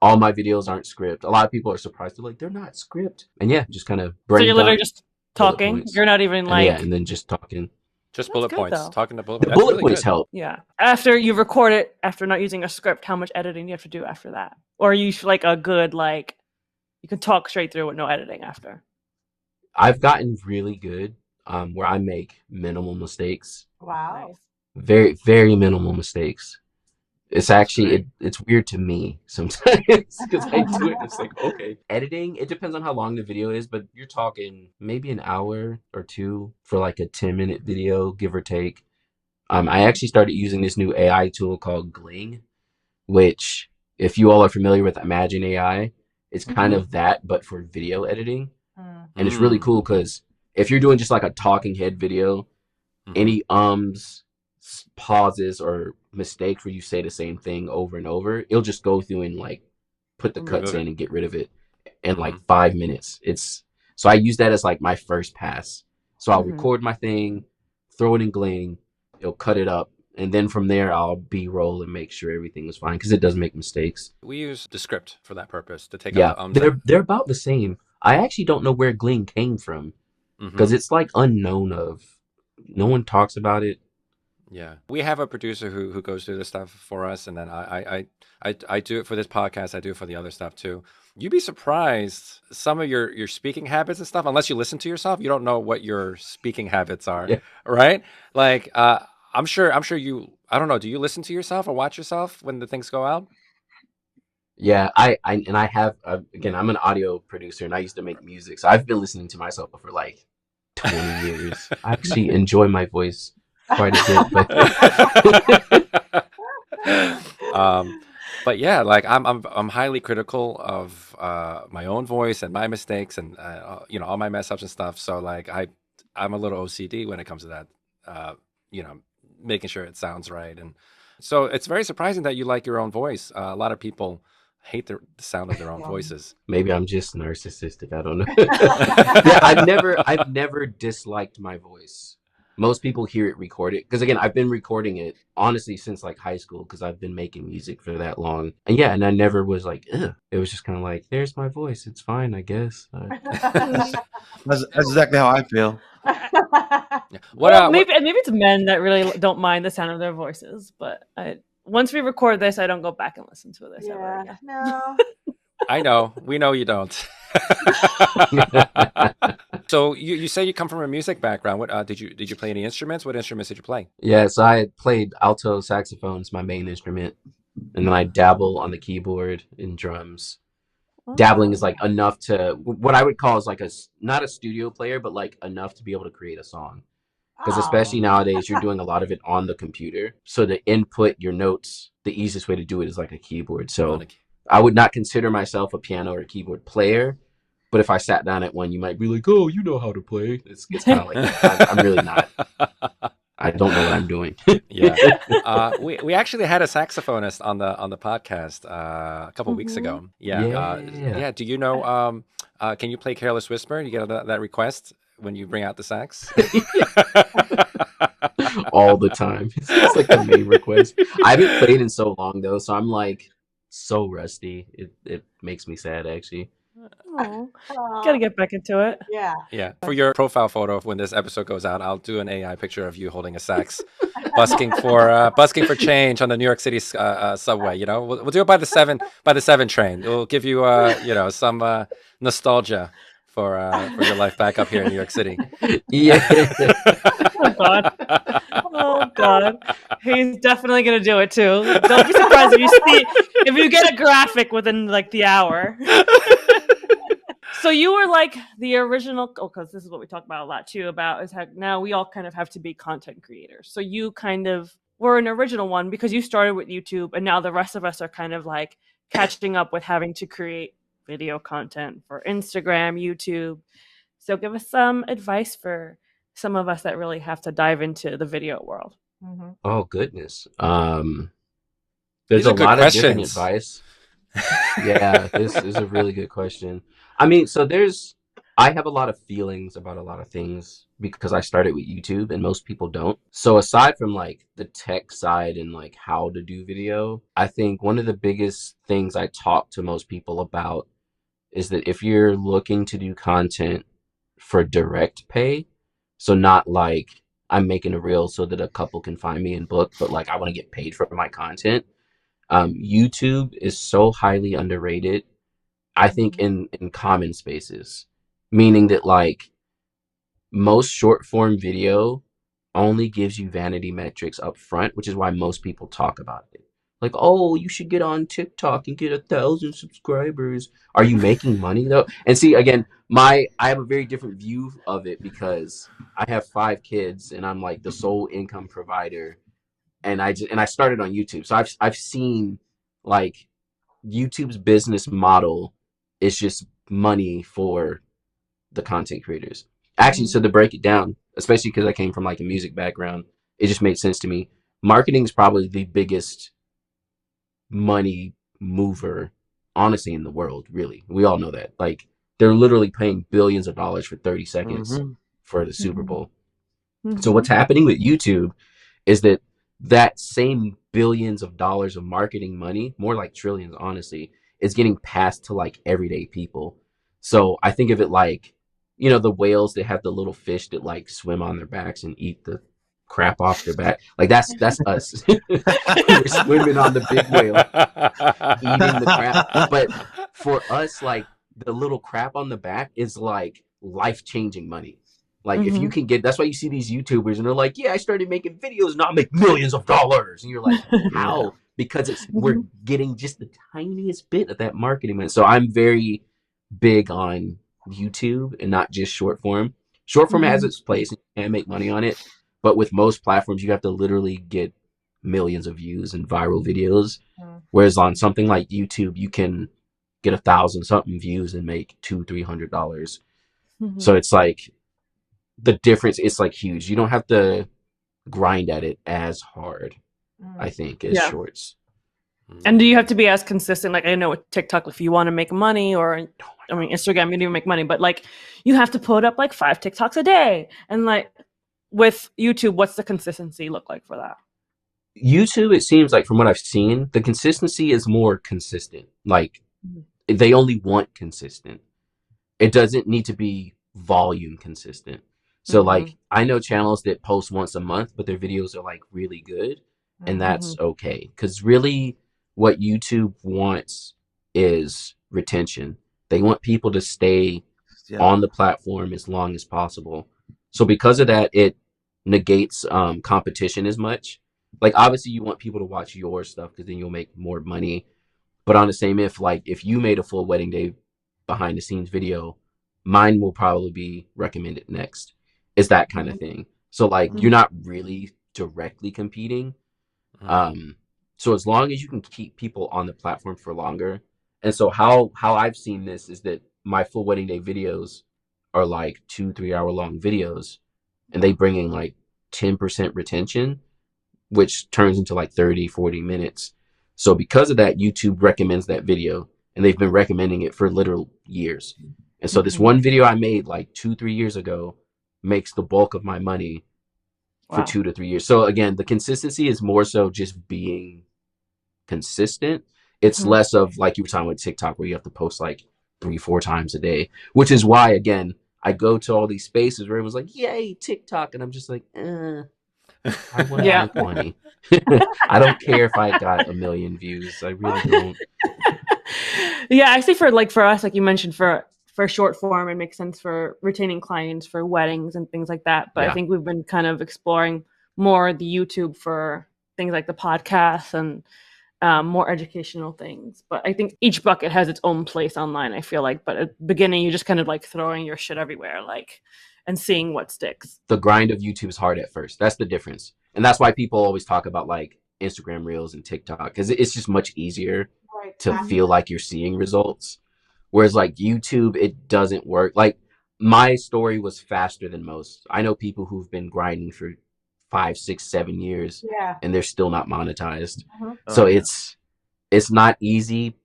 all my videos aren't script. A lot of people are surprised. They're like, they're not script. And yeah, just kind of So you're literally just talking. points. You're not even like and then just talking. Just That's bullet good, points. though. Talking to bullet The points. bullet points help. Yeah. After you record it, after not using a script, how much editing do you have to do after that? Or are you like a good like you can talk straight through with no editing after? I've gotten really good where I make minimal mistakes. Wow. Very, very minimal mistakes. It's actually it's weird to me sometimes because I do it. It's like, okay, editing. It depends on how long the video is, but you're talking maybe an hour or two for like a 10-minute video, give or take. I actually started using this new AI tool called Gling, which, if you all are familiar with Imagine AI, it's kind of that, but for video editing. And it's really cool because if you're doing just like a talking head video, any pauses or mistakes where you say the same thing over and over, it'll just go through and like put the cuts in and get rid of it in like 5 minutes. So I use that as like my first pass. So I'll record my thing, throw it in Gling, it'll cut it up, and then from there I'll B-roll and make sure everything is fine because it does make mistakes. We use the script for that purpose to take out the they're about the same. I actually don't know where Glean came from because it's like unknown of. No one talks about it. Yeah, we have a producer who goes through this stuff for us, and then I do it for this podcast. I do it for the other stuff too. You'd be surprised some of your speaking habits and stuff. Unless you listen to yourself, you don't know what your speaking habits are, Yeah. right? Like, I'm sure you. I don't know. Do you listen to yourself or watch yourself when the things go out? Yeah, I have again. I'm an audio producer, and I used to make music, so I've been listening to myself for like 20 years. I actually enjoy my voice quite a bit, but But yeah, like I'm highly critical of my own voice and my mistakes and all my mess ups and stuff. So like I'm a little OCD when it comes to that. Uh, you know, making sure it sounds right, and so it's very surprising that you like your own voice. A lot of people hate the sound of their own voices. maybe I'm just narcissistic. I don't know. Yeah, I've never disliked my voice. Most people hear it recorded because again, I've been recording it honestly since like high school because I've been making music for that long. And yeah, and I never was like, ugh. It was just kind of like, there's my voice. It's fine, I guess. That's exactly how I feel. Yeah. Well, maybe it's men that really don't mind the sound of their voices, but once we record this, I don't go back and listen to this ever again. No. I know. We know you don't. So you say you come from a music background. What did you play any instruments? What instruments did you play? Yeah, so I played alto saxophone's my main instrument, and then I dabble on the keyboard and drums. Dabbling is like enough to what I would call is like not a studio player, but like enough to be able to create a song. Because especially nowadays, you're doing a lot of it on the computer. So to input your notes, the easiest way to do it is like a keyboard. So I would not consider myself a piano or keyboard player. But if I sat down at one, you might be like, "Oh, you know how to play." It's kind of like that. I'm really not. I don't know what I'm doing. Yeah, we actually had a saxophonist on the podcast a couple weeks ago. Yeah. Do you know? Can you play "Careless Whisper"? You get that request when you bring out the sax. All the time. It's like the main request. I haven't played in so long though, so I'm like so rusty. It makes me sad actually. Gotta get back into it. Yeah. For your profile photo, when this episode goes out, I'll do an AI picture of you holding a sax, busking for change on the New York City subway. We'll do it by the 7 train. It'll give you some nostalgia for your life back up here in New York City. Yeah. Oh God. He's definitely gonna do it too. Don't be surprised if you get a graphic within like the hour. So you were like the original, because this is what we talk about a lot too, about is how now we all kind of have to be content creators. So you kind of were an original one because you started with YouTube, and now the rest of us are kind of like catching up with having to create video content for Instagram, YouTube. So give us some advice for some of us that really have to dive into the video world. Oh goodness. There's a lot of different advice. Yeah, this is a really good question. I mean, so I have a lot of feelings about a lot of things because I started with YouTube and most people don't. So aside from like the tech side and like how to do video, I think one of the biggest things I talk to most people about is that if you're looking to do content for direct pay, so not like I'm making a reel so that a couple can find me and book, but like I want to get paid for my content. YouTube is so highly underrated, I think, in common spaces, meaning that like most short form video only gives you vanity metrics up front, which is why most people talk about it. Like, oh, you should get on TikTok and get 1,000 subscribers. Are you making money though? And see, again, I have a very different view of it because I have 5 kids and I'm like the sole income provider. And I started on YouTube. So I've seen like YouTube's business model is just money for the content creators. Actually, so to break it down, especially because I came from like a music background, it just made sense to me. Marketing is probably the biggest money mover, honestly, in the world, really. We all know that. Like, they're literally paying billions of dollars for 30 seconds for the Super Bowl. So what's happening with YouTube is that same billions of dollars of marketing money, more like trillions, honestly, is getting passed to like everyday people. So I think of it like, you know, the whales that have the little fish that like swim on their backs and eat the crap off their back. Like that's us. We're swimming on the big whale, eating the crap. But for us, like the little crap on the back is like life-changing money. Like if you can get, that's why you see these YouTubers and they're like, yeah, I started making videos and I'll make millions of dollars. And you're like, how? Because we're getting just the tiniest bit of that marketing money. So I'm very big on YouTube and not just short form. Short form has its place and you can make money on it. But with most platforms, you have to literally get millions of views and viral videos. Whereas on something like YouTube, you can get 1,000 something views and make $200-$300. So it's like the difference is like huge. You don't have to grind at it as hard, I think, as shorts. And do you have to be as consistent? Like I know with TikTok, if you want to make money, or I mean Instagram, you don't even make money, but like you have to put up like 5 TikToks a day. And like with YouTube, what's the consistency look like for that? YouTube, it seems like from what I've seen, the consistency is more consistent. Like they only want consistent. It doesn't need to be volume consistent. So like I know channels that post once a month, but their videos are like really good, and that's okay. Because really what YouTube wants is retention. They want people to stay on the platform as long as possible. So because of that, it negates competition as much. Like obviously you want people to watch your stuff because then you'll make more money. But on the same, if you made a full wedding day behind the scenes video, mine will probably be recommended next. It's that kind of thing. So like you're not really directly competing. So as long as you can keep people on the platform for longer. And so how I've seen this is that my full wedding day videos are like 2-3 hour long videos, and they bring in like 10% retention, which turns into like 30-40 minutes. So because of that, YouTube recommends that video, and they've been recommending it for literal years. And so this one video I made like 2-3 years ago makes the bulk of my money for 2 to 3 years. So again, the consistency is more so just being consistent. It's less of like you were talking with TikTok where you have to post like 3-4 times a day, which is why, again, I go to all these spaces where everyone's like, yay, TikTok. And I'm just like, I want to make money. I don't care if I got 1 million views. I really don't. Yeah, actually for us, like you mentioned, for short form, it makes sense for retaining clients for weddings and things like that. But I think we've been kind of exploring more the YouTube for things like the podcast and more educational things. But I think each bucket has its own place online, I feel like. But at the beginning, you just kind of like throwing your shit everywhere, like, and seeing what sticks. The grind of YouTube is hard at first. That's the difference. And that's why people always talk about like Instagram Reels and TikTok, because it's just much easier to feel like you're seeing results. Whereas like YouTube, it doesn't work. Like my story was faster than most. I know people who've been grinding for 5, 6, 7 years and they're still not monetized. So it's not easy,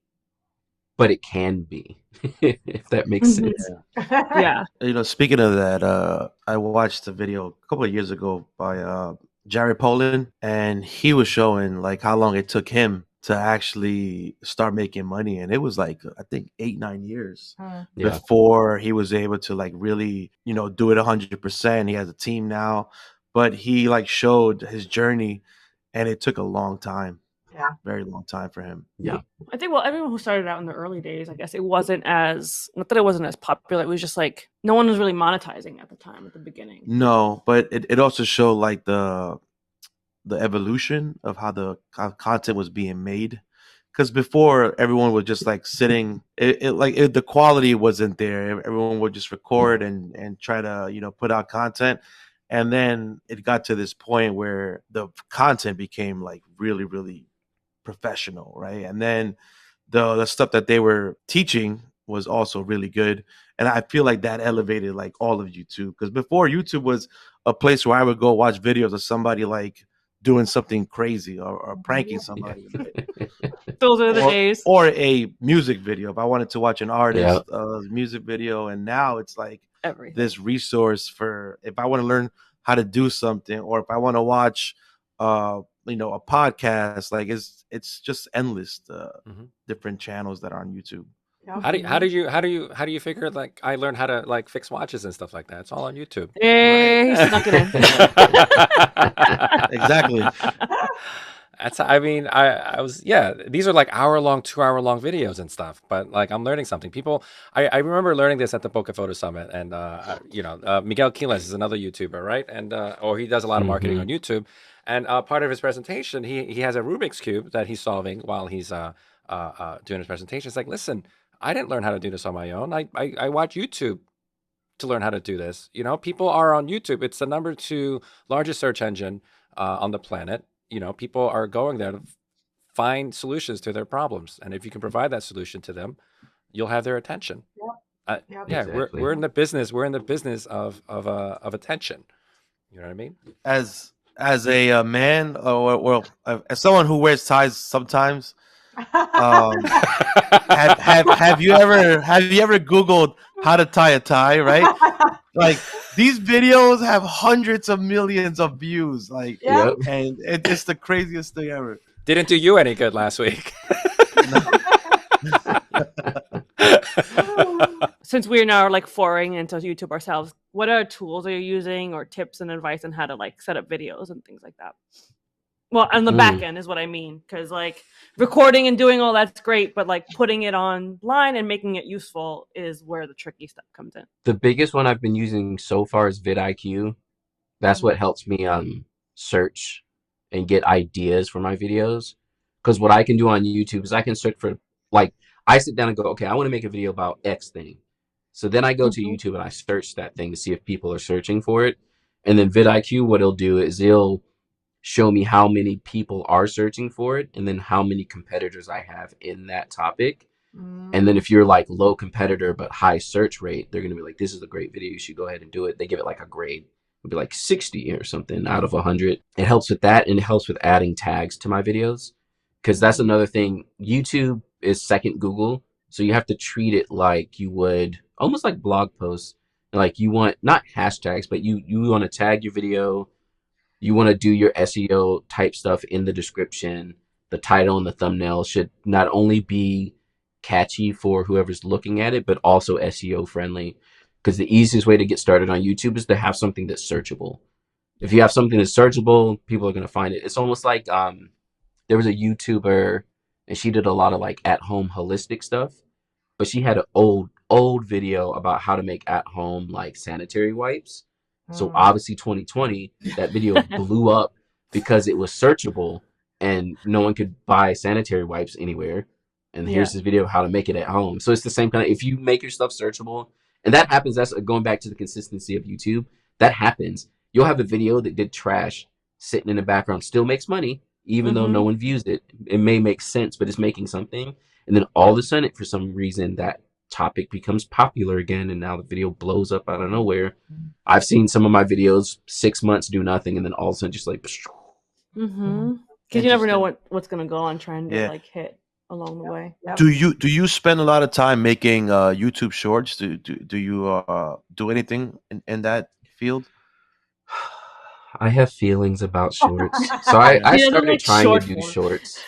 but it can be, if that makes sense. Yeah. You know, speaking of that, I watched a video a couple of years ago by Jared Polin, and he was showing like how long it took him to actually start making money, and it was like I think 8-9 years before he was able to like really, you know, do it 100%. He has a team now, but he like showed his journey, and it took a long time. Very long time for him. I think, well, everyone who started out in the early days, I guess it wasn't as, not that it wasn't as popular, it was just like no one was really monetizing at the time at the beginning. No, but it also showed like the evolution of how the content was being made. Because before, everyone was just like sitting, the quality wasn't there. Everyone would just record and try to, you know, put out content. And then it got to this point where the content became like really, really professional, right? And then the stuff that they were teaching was also really good. And I feel like that elevated like all of YouTube. Because before, YouTube was a place where I would go watch videos of somebody like doing something crazy or pranking somebody. Those are the days. Or a music video if I wanted to watch an artist music video. And now it's like this resource for if I want to learn how to do something, or if I want to watch you know, a podcast. Like it's just endless different channels that are on YouTube. Yep. How do you figure like I learned how to like fix watches and stuff like that? It's all on YouTube. Hey, he snuck it in. Exactly. That's I mean I was yeah these are like hour-long 2-hour-long videos and stuff, but like I'm learning something. People I remember learning this at the Bokeh Photo Summit, and Miguel Quiles is another YouTuber, right? And or he does a lot of marketing on YouTube, and part of his presentation he has a Rubik's cube that he's solving while he's doing his presentation. It's like, listen, I didn't learn how to do this on my own. I watch YouTube to learn how to do this. You know, people are on YouTube. It's the number 2 largest search engine on the planet. You know, people are going there to find solutions to their problems, and if you can provide that solution to them, you'll have their attention. Yep. Yep. Yeah, Exactly. we're in the business. We're in the business of attention. You know what I mean? As a man, or as someone who wears ties sometimes, have you ever Googled how to tie a tie? Right, like these videos have hundreds of millions of views, like, Yeah. Yep. and it's just the craziest thing ever. Didn't do you any good last week. Since we're now like foraying into YouTube ourselves, what are tools are you using, or tips and advice on how to like set up videos and things like that? Well, on the back end is what I mean, because like recording and doing all that's great, but like putting it online and making it useful is where the tricky stuff comes in. The biggest one I've been using so far is vidIQ. That's what helps me search and get ideas for my videos. Because what I can do on YouTube is I can search for, like, I sit down and go, okay, I want to make a video about X thing. So then I go to YouTube and I search that thing to see if people are searching for it. And then vidIQ, what it'll do is it'll show me how many people are searching for it, and then how many competitors I have in that topic. And then if you're like low competitor but high search rate, they're gonna be like, this is a great video, you should go ahead and do it. They give it like a grade. It'll be like 60 or something out of 100. It helps with that, and it helps with adding tags to my videos, because that's another thing. YouTube is second Google, so you have to treat it like you would almost like blog posts. Like, you want not hashtags, but you want to tag your video. You want to do your SEO type stuff in the description. The title and the thumbnail should not only be catchy for whoever's looking at it, but also SEO friendly. Because the easiest way to get started on YouTube is to have something that's searchable. If you have something that's searchable, people are going to find it. It's almost like there was a YouTuber, and she did a lot of like at-home holistic stuff, but she had an old video about how to make at-home like sanitary wipes. So obviously 2020, that video blew up because it was searchable and no one could buy sanitary wipes anywhere. And here's this video of how to make it at home. So it's the same kind of, if you make your stuff searchable, and that happens, that's going back to the consistency of YouTube. That happens. You'll have a video that did trash sitting in the background, still makes money, even though no one views it. It may make sense, but it's making something. And then all of a sudden, for some reason, that topic becomes popular again, and now the video blows up out of nowhere. I've seen some of my videos 6 months do nothing, and then all of a sudden just like because you never know what's gonna go on trying to like hit along the way. Do you spend a lot of time making YouTube shorts? Do you do anything in that field? I have feelings about shorts. So I started like trying to do shorts,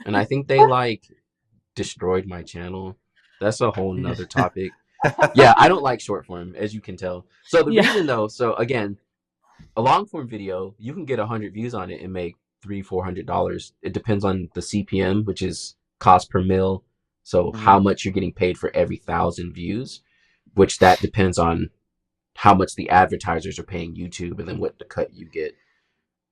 and I think they like destroyed my channel. That's a whole nother topic. Yeah, I don't like short form, as you can tell. So the reason though, so again, a long form video, you can get 100 views on it and make $300-400. It depends on the CPM, which is cost per mil. So how much you're getting paid for every 1,000 views, which that depends on how much the advertisers are paying YouTube, and then what the cut you get.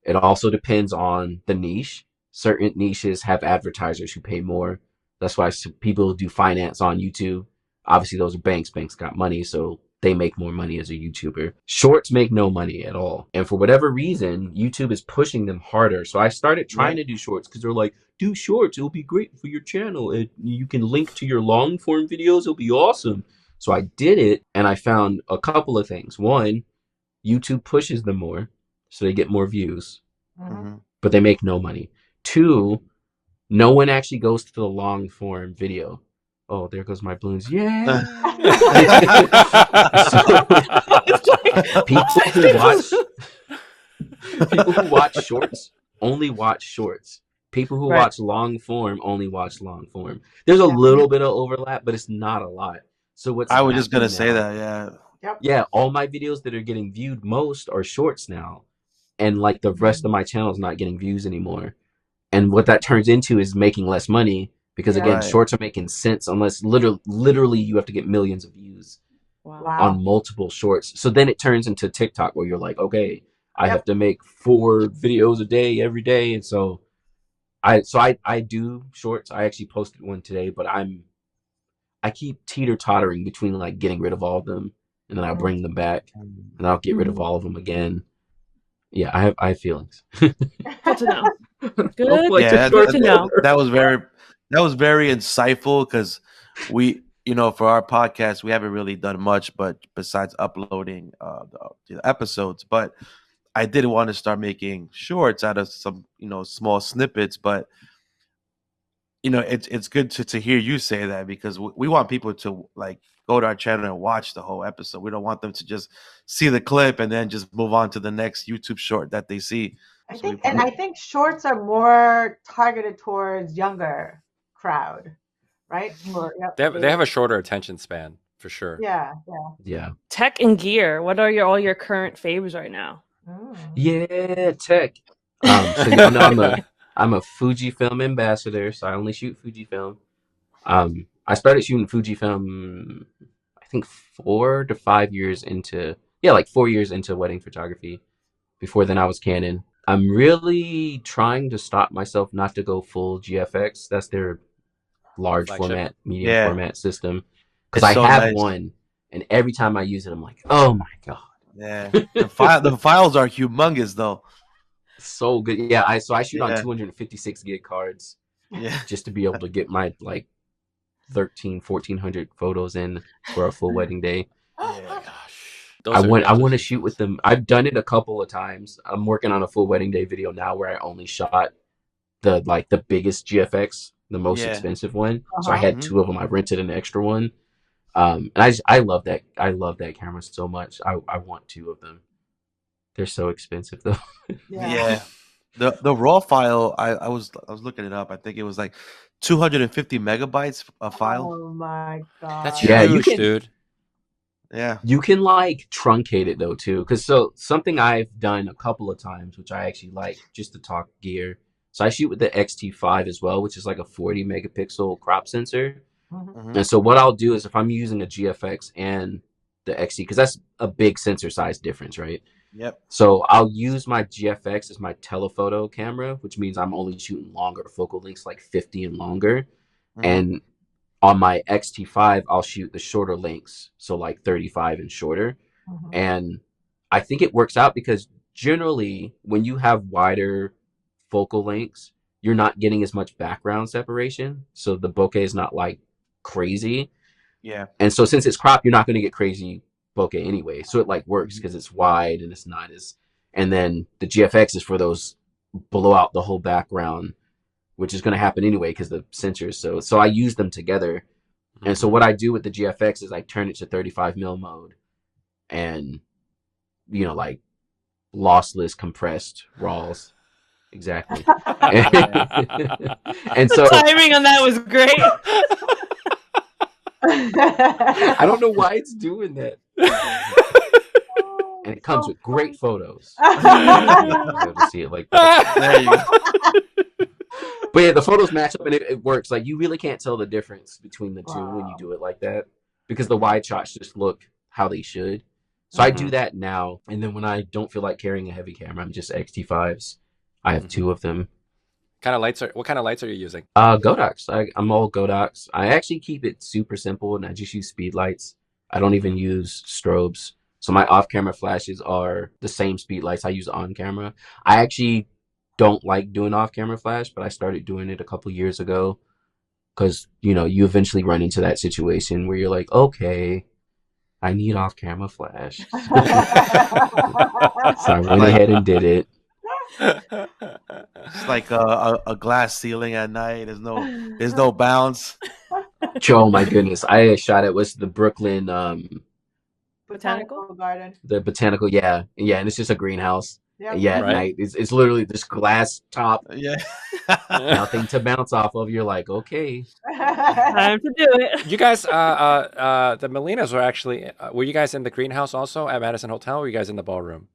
It also depends on the niche. Certain niches have advertisers who pay more. That's why people do finance on YouTube. Obviously, those are banks. Banks got money, so they make more money as a YouTuber. Shorts make no money at all. And for whatever reason, YouTube is pushing them harder. So I started trying to do shorts because they're like, do shorts. It'll be great for your channel. You can link to your long form videos. It'll be awesome. So I did it, and I found a couple of things. One, YouTube pushes them more, so they get more views, but they make no money. Two, no one actually goes to the long form video. Oh, there goes my balloons. Yeah. People who watch shorts only watch shorts. People who Right. watch long form only watch long form. There's a Yeah. little bit of overlap, but it's not a lot. So what's I was just gonna happening say now? that. Yeah. Yep. Yeah, all my videos that are getting viewed most are shorts now, and like the rest of my channel is not getting views anymore. And what that turns into is making less money because Yeah. again, Right. shorts are making sense unless literally you have to get millions of views Wow. Wow. on multiple shorts. So then it turns into TikTok where you're like, okay, I Yep. have to make 4 videos a day every day, and so I do shorts. I actually posted one today, but I keep teeter tottering between like getting rid of all of them and then I'll bring them back and I'll get rid of all of them again. Yeah, I have feelings. Good to know. Good. Like Yeah, Good to know. that was very insightful because we, for our podcast, we haven't really done much, but besides uploading the episodes. But I did want to start making shorts out of some, small snippets. But it's good to hear you say that because we want people to like go to our channel and watch the whole episode. We don't want them to just see the clip and then just move on to the next YouTube short that they see. I So we think, and probably- I think shorts are more targeted towards younger crowd, right? Or, yep, They have a shorter attention span for sure. yeah. Yeah. Tech and gear. What are all your current faves right now? Yeah, tech. So y'all know I'm a Fujifilm ambassador, so I only shoot Fujifilm. I started shooting Fujifilm I think 4 to 5 years into like 4 years into wedding photography. Before then I was Canon. I'm really trying to stop myself not to go full GFX. That's their large Flagship. format, medium Yeah. format system. Because It's I so have nice. one, and every time I use it, I'm like, oh my god, Yeah, the files are humongous though. so good. Yeah, I shoot on Yeah. 256 gig cards Yeah, just to be able to get my like 1,400 photos in for a full wedding day. Gosh. I Those are want good to shoot with them. I've done it a couple of times. I'm working on a full wedding day video now where I only shot the biggest GFX, the most Yeah. expensive one. So I Uh-huh. had Mhm. 2 of them. I rented an extra one. And I love that. I love that camera so much. I want 2 of them. They're so expensive though. Yeah. The raw file, I was looking it up. I think it was like 250 megabytes a file. Oh my god. That's Yeah, you huge, can- dude. Yeah. You can like truncate it though too, because so something I've done a couple of times, which I actually like, just to talk gear. So I shoot with the XT5 as well, which is like a 40 megapixel crop sensor. Mhm. And so what I'll do is if I'm using a GFX and the XT, because that's a big sensor size difference, right? Yep. So I'll use my GFX as my telephoto camera, which means I'm only shooting longer focal lengths, like 50 and longer. Mhm. And on my XT5, I'll shoot the shorter lengths, so like 35 and shorter. Mhm. And I think it works out because generally, when you have wider focal lengths, you're not getting as much background separation. So the bokeh is not like crazy. Yeah. And so since it's cropped, you're not going to get crazy bokeh anyway. So it like works because it's wide and it's not as. And then the GFX is for those blow out the whole background, which is going to happen anyway because the sensors. So I use them together. And so what I do with the GFX is I turn it to 35 mil mode, and like lossless, compressed RAWs. Exactly. And so The timing on that was great. I don't know why it's doing that. And it comes with great photos. Be able to see it like that. There you go. But yeah, the photos match up and it works. Like you really can't tell the difference between the two when you Wow. do it like that because the wide shots just look how they should. So I do that now, and then when I don't feel like carrying a heavy camera, I'm just XT5s. I have 2 of them. What kind of lights are you using? Godox. I'm all Godox. I actually keep it super simple, and I just use speed lights. I don't even use strobes. So my off-camera flashes are the same speed lights I use on camera. I actually don't like doing off-camera flash, but I started doing it a couple years ago because you eventually run into that situation where you're like, okay, I need off-camera flash. So I went ahead and did it. It's like a glass ceiling at night. There's no bounce. Oh my goodness! I shot it was the Brooklyn Botanical garden. the botanical, yeah, and it's just a greenhouse. Yep. Yeah, at Right? night it's literally this glass top, Yeah. nothing to bounce off of. You're like, okay, Time to do it. You guys, the Melinas were actually. Were you guys in the greenhouse also at Madison Hotel? Or were you guys in the ballroom?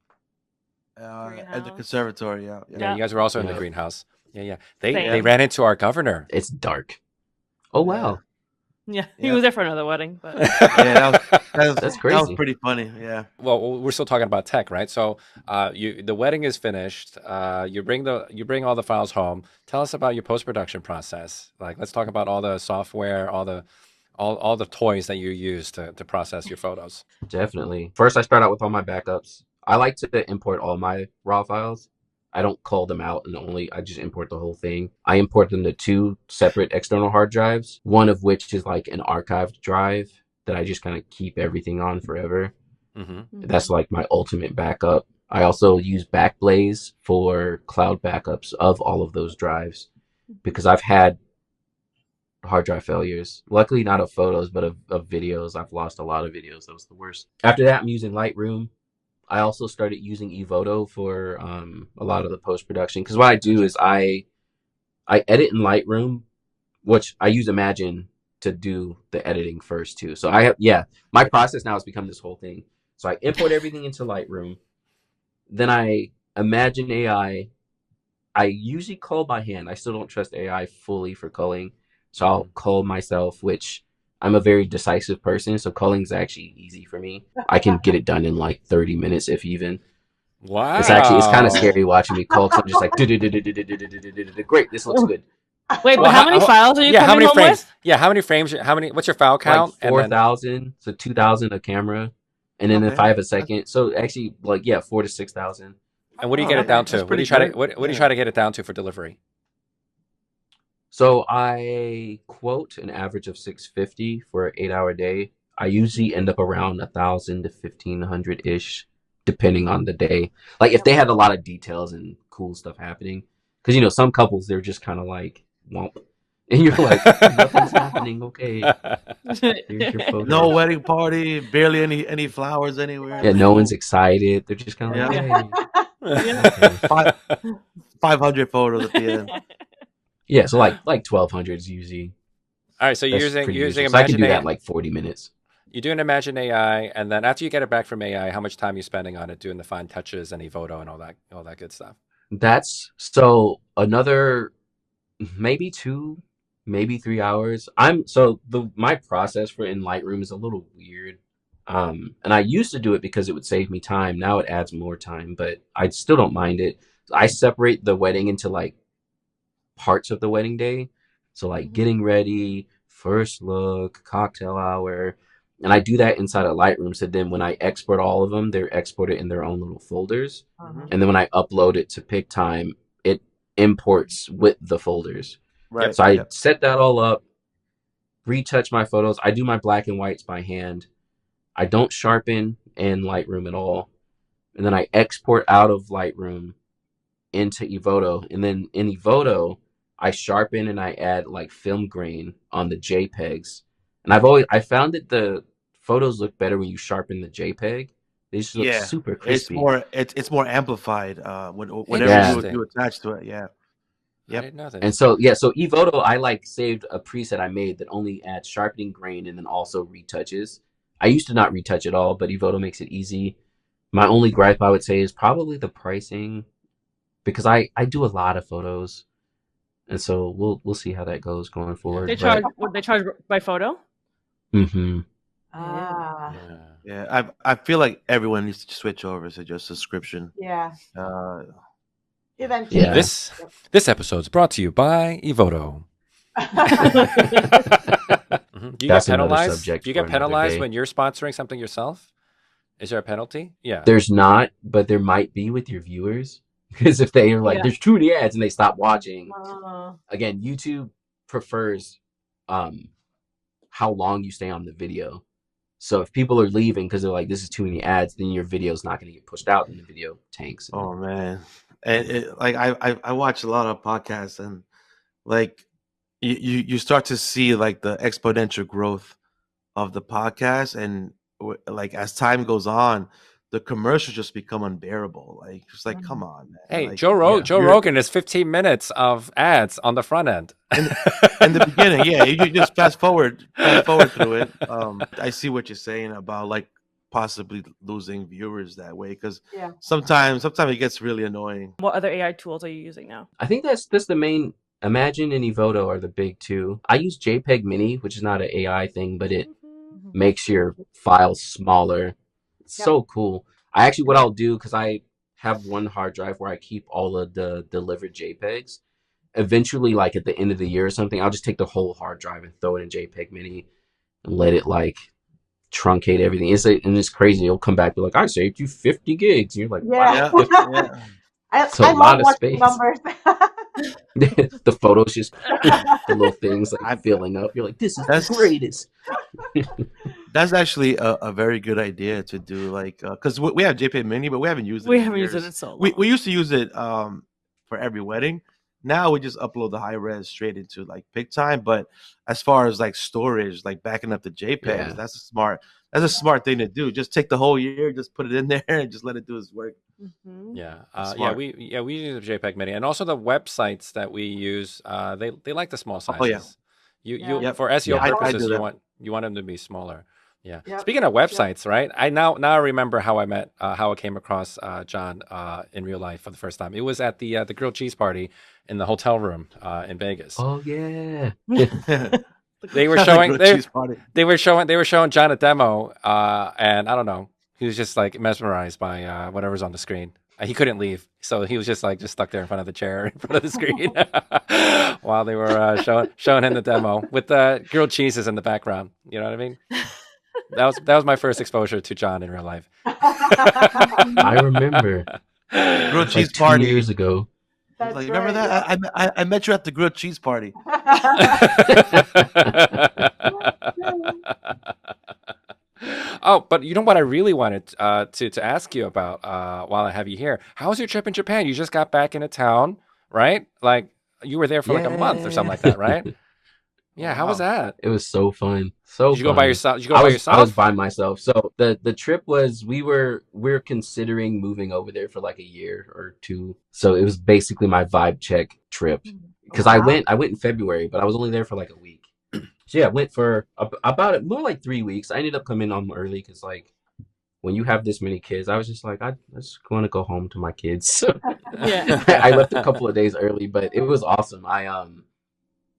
At the Greenhouse. conservatory, yeah. Yeah, you guys were also in the Yeah. greenhouse. Yeah. They Same. ran into our governor. it's dark. Oh wow, Yeah, he Yep. was there for another wedding, but Yeah, that That's was crazy. pretty funny. Yeah. Well, we're still talking about tech, right? So, the wedding is finished. You bring all the files home. Tell us about your post production process. Like, let's talk about all the software, all the toys that you use to process your photos. Definitely. First, I start out with all my backups. I like to import all my raw files. I don't cull them out and I just import the whole thing. I import them to 2 separate external hard drives, one of which is like an archived drive that I just kind of keep everything on forever. Mm-hmm. That's like my ultimate backup. I also use Backblaze for cloud backups of all of those drives because I've had hard drive failures. Luckily, not of photos, but of videos. I've lost a lot of videos. That was the worst. After that, I'm using Lightroom. I also started using eVoto for a lot of the post production because what I do is I edit in Lightroom, which I use Imagine to do the editing first too. So my process now has become this whole thing. So I import everything into Lightroom, then I Imagine AI. I usually cull by hand. I still don't trust AI fully for culling, so I'll cull myself, which I'm a very decisive person, so culling is actually easy for me. I can get it done in like 30 minutes, if even. Wow. It's kind of scary watching me cull because I'm just like, great, this looks good. wait, but how many files are you Yeah, how coming many home frames? with? Yeah, how many frames? What's your file Like count? And then 4,000, so 2,000 a camera, and then if Okay. I have a second, so actually 4 to 6,000. and what do you get it okay, down that's to? What do pretty you try to good. what do you Yeah. try to get it down to for delivery? So I quote an average of 650 for an 8-hour day. I usually end up around 1,000 to 1,500 ish, depending on the day. Like if they had a lot of details and cool stuff happening, because some couples they're just kind of like womp, and you're like nothing's happening. Okay, here's your photo. No wedding party, barely any flowers anywhere. Yeah, Like, no one's oh, excited. They're just kind of like, yeah. hey. Five, 500 photos at the end. Yeah, so like 1,200 is usually All right, so you're that's using pretty you're using usual. So I can Imagine do that AI. in like 40 minutes. You do an Imagine AI, and then after you get it back from AI, how much time are you spending on it doing the fine touches and eVoto and all that good stuff? That's so another maybe 2, maybe 3 hours. My process for in Lightroom is a little weird. And I used to do it because it would save me time. Now it adds more time, but I still don't mind it. I separate the wedding into like parts of the wedding day. So like getting ready, first look, cocktail hour, and I do that inside of Lightroom. So then when I export all of them, they're exported in their own little folders. And then when I upload it to PicTime, it imports with the folders. Right. So I Yep. set that all up, retouch my photos. I do my black and whites by hand. I don't sharpen in Lightroom at all. And then I export out of Lightroom into eVoto. And then in eVoto, I sharpen and I add like film grain on the JPEGs. And I found that the photos look better when you sharpen the JPEG. They just look Yeah. super It's crispy. more amplified whenever Interesting. you attach to it. Yeah. I Yep. didn't know this. And so eVoto, I like saved a preset I made that only adds sharpening grain and then also retouches. I used to not retouch at all, but eVoto makes it easy. My only gripe I would say is probably the pricing, because I do a lot of photos, and so we'll see how that goes going forward. They But charge by photo. mhm. Ah, Yeah. Yeah. I feel like everyone needs to switch over to just subscription. yeah. Eventually. Yeah. This episode's brought to you by eVoto. Do you That's get another penalized? subject Do you for get another penalized day. when you're sponsoring something yourself? Is there a penalty? Yeah. There's not, but there might be with your viewers, because if they are like, Yeah. there's too many ads and they stop watching. Uh, Again, YouTube prefers how long you stay on the video. So if people are leaving because they're like, this is too many ads, then your video is not going to get pushed out and the video tanks. Oh man. And like I watch a lot of podcasts, and like you start to see like the exponential growth of the podcast, and like as time goes on, the commercials just become unbearable. Like it's like, come Mhm. on, man. Hey, Like Yeah. Joe you're Rogan is 15 minutes of ads on the front end. in the beginning, yeah, you just fast forward through it. I see what you're saying about like possibly losing viewers that way because Yeah. sometimes it gets really annoying. What other AI tools are you using now? I think that's the main. Imagine and Evoto are the big two. I use JPEG Mini, which is not an AI thing, but it Mhm. makes your files smaller. It's Yep. so cool. I actually, what I'll do, because I have one hard drive where I keep all of the delivered JPEGs. Eventually, like at the end of the year or something, I'll just take the whole hard drive and throw it in JPEG Mini and let it like truncate everything. And it's crazy. It'll come back, be like, I saved you 50 gigs. And you're like, Yeah. wow, Yeah. it's a I love lot of watching space. numbers. The photos just the little things like I filling up. You're like, this is the that's greatest. that's actually a very good idea to do. Like, because we have JPEG Mini, but we haven't used it We in haven't used it in years. so long. We used to use it for every wedding. Now we just upload the high res straight into like PicTime. But as far as like storage, like backing up the JPEGs, Yeah. that's a smart thing to do. Just take the whole year, just put it in there, and just let it do its work. Mhm. Yeah, That's yeah, smart. we use the JPEG Mini, and also the websites that we use. They like the small Oh yeah, sizes. You Yeah. yep. for SEO Yeah. I purposes, do that. you want them to be smaller. Yeah. Yep. Speaking of Yep. websites, right? I now I remember how I came across John in real life for the first time. It was at the grilled cheese party in the hotel room in Vegas. Oh yeah. They were The showing grilled cheese party. they were showing John a demo, and I don't know, he was just like mesmerized by whatever's on the screen. He couldn't leave, so he was just stuck there in front of the chair in front of the screen while they were showing him the demo with the grilled cheeses in the background. You know what I mean? That was my first exposure to John in real life. I remember. The grilled It's like cheese 2 party. years ago. It's That's like, remember right. that? I met you at the grilled cheese party. Oh, but you know what I really wanted to ask you about while I have you here? How was your trip in Japan? You just got back into town, right? Like you were there for like a month or something Yeah. like that, right? Oh, Yeah, how was wow. that? It was so fun. So Did you go by fun. yourself? Did you go I by was yourself? by myself. So the trip was we're considering moving over there for like a year or two. So it was basically my vibe check trip. Because I Wow. went in February, but I was only there for like a week. So yeah, I went for about more like 3 weeks. I ended up coming home early because like when you have this many kids, I was just like I just want to go home to my kids. So Yeah. I left a couple of days early, but it was awesome.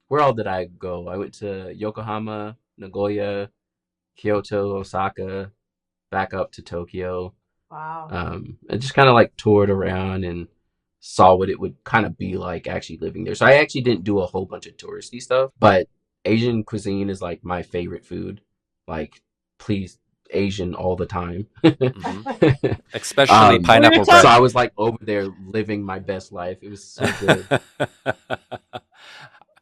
Where all did I go? I went to Yokohama, Nagoya, Kyoto, Osaka, back up to Tokyo. Wow. And just kind of like toured around and saw what it would kind of be like actually living there. So I actually didn't do a whole bunch of touristy stuff, but Asian cuisine is like my favorite food. Like, please, Asian all the time. Mhm. Especially pineapple So bread. I was like over there living my best life. It was so good.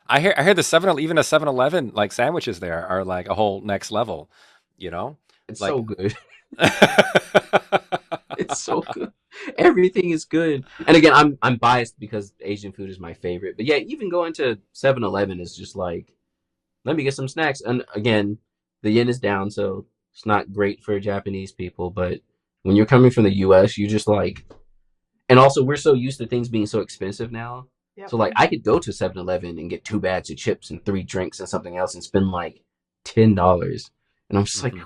I hear the even the 7-Eleven like sandwiches there are like a whole next level, you know? It's Like so good. It's so good. Everything is good. And again, I'm biased because Asian food is my favorite. But yeah, even going to 7-Eleven is just like, let me get some snacks. And again, the yen is down, so it's not great for Japanese people. But when you're coming from the US, you just like, and also we're so used to things being so expensive now. Yep. So like I could go to 7-Eleven and get 2 bags of chips and 3 drinks and something else and spend like $10. And I'm just like, Mhm.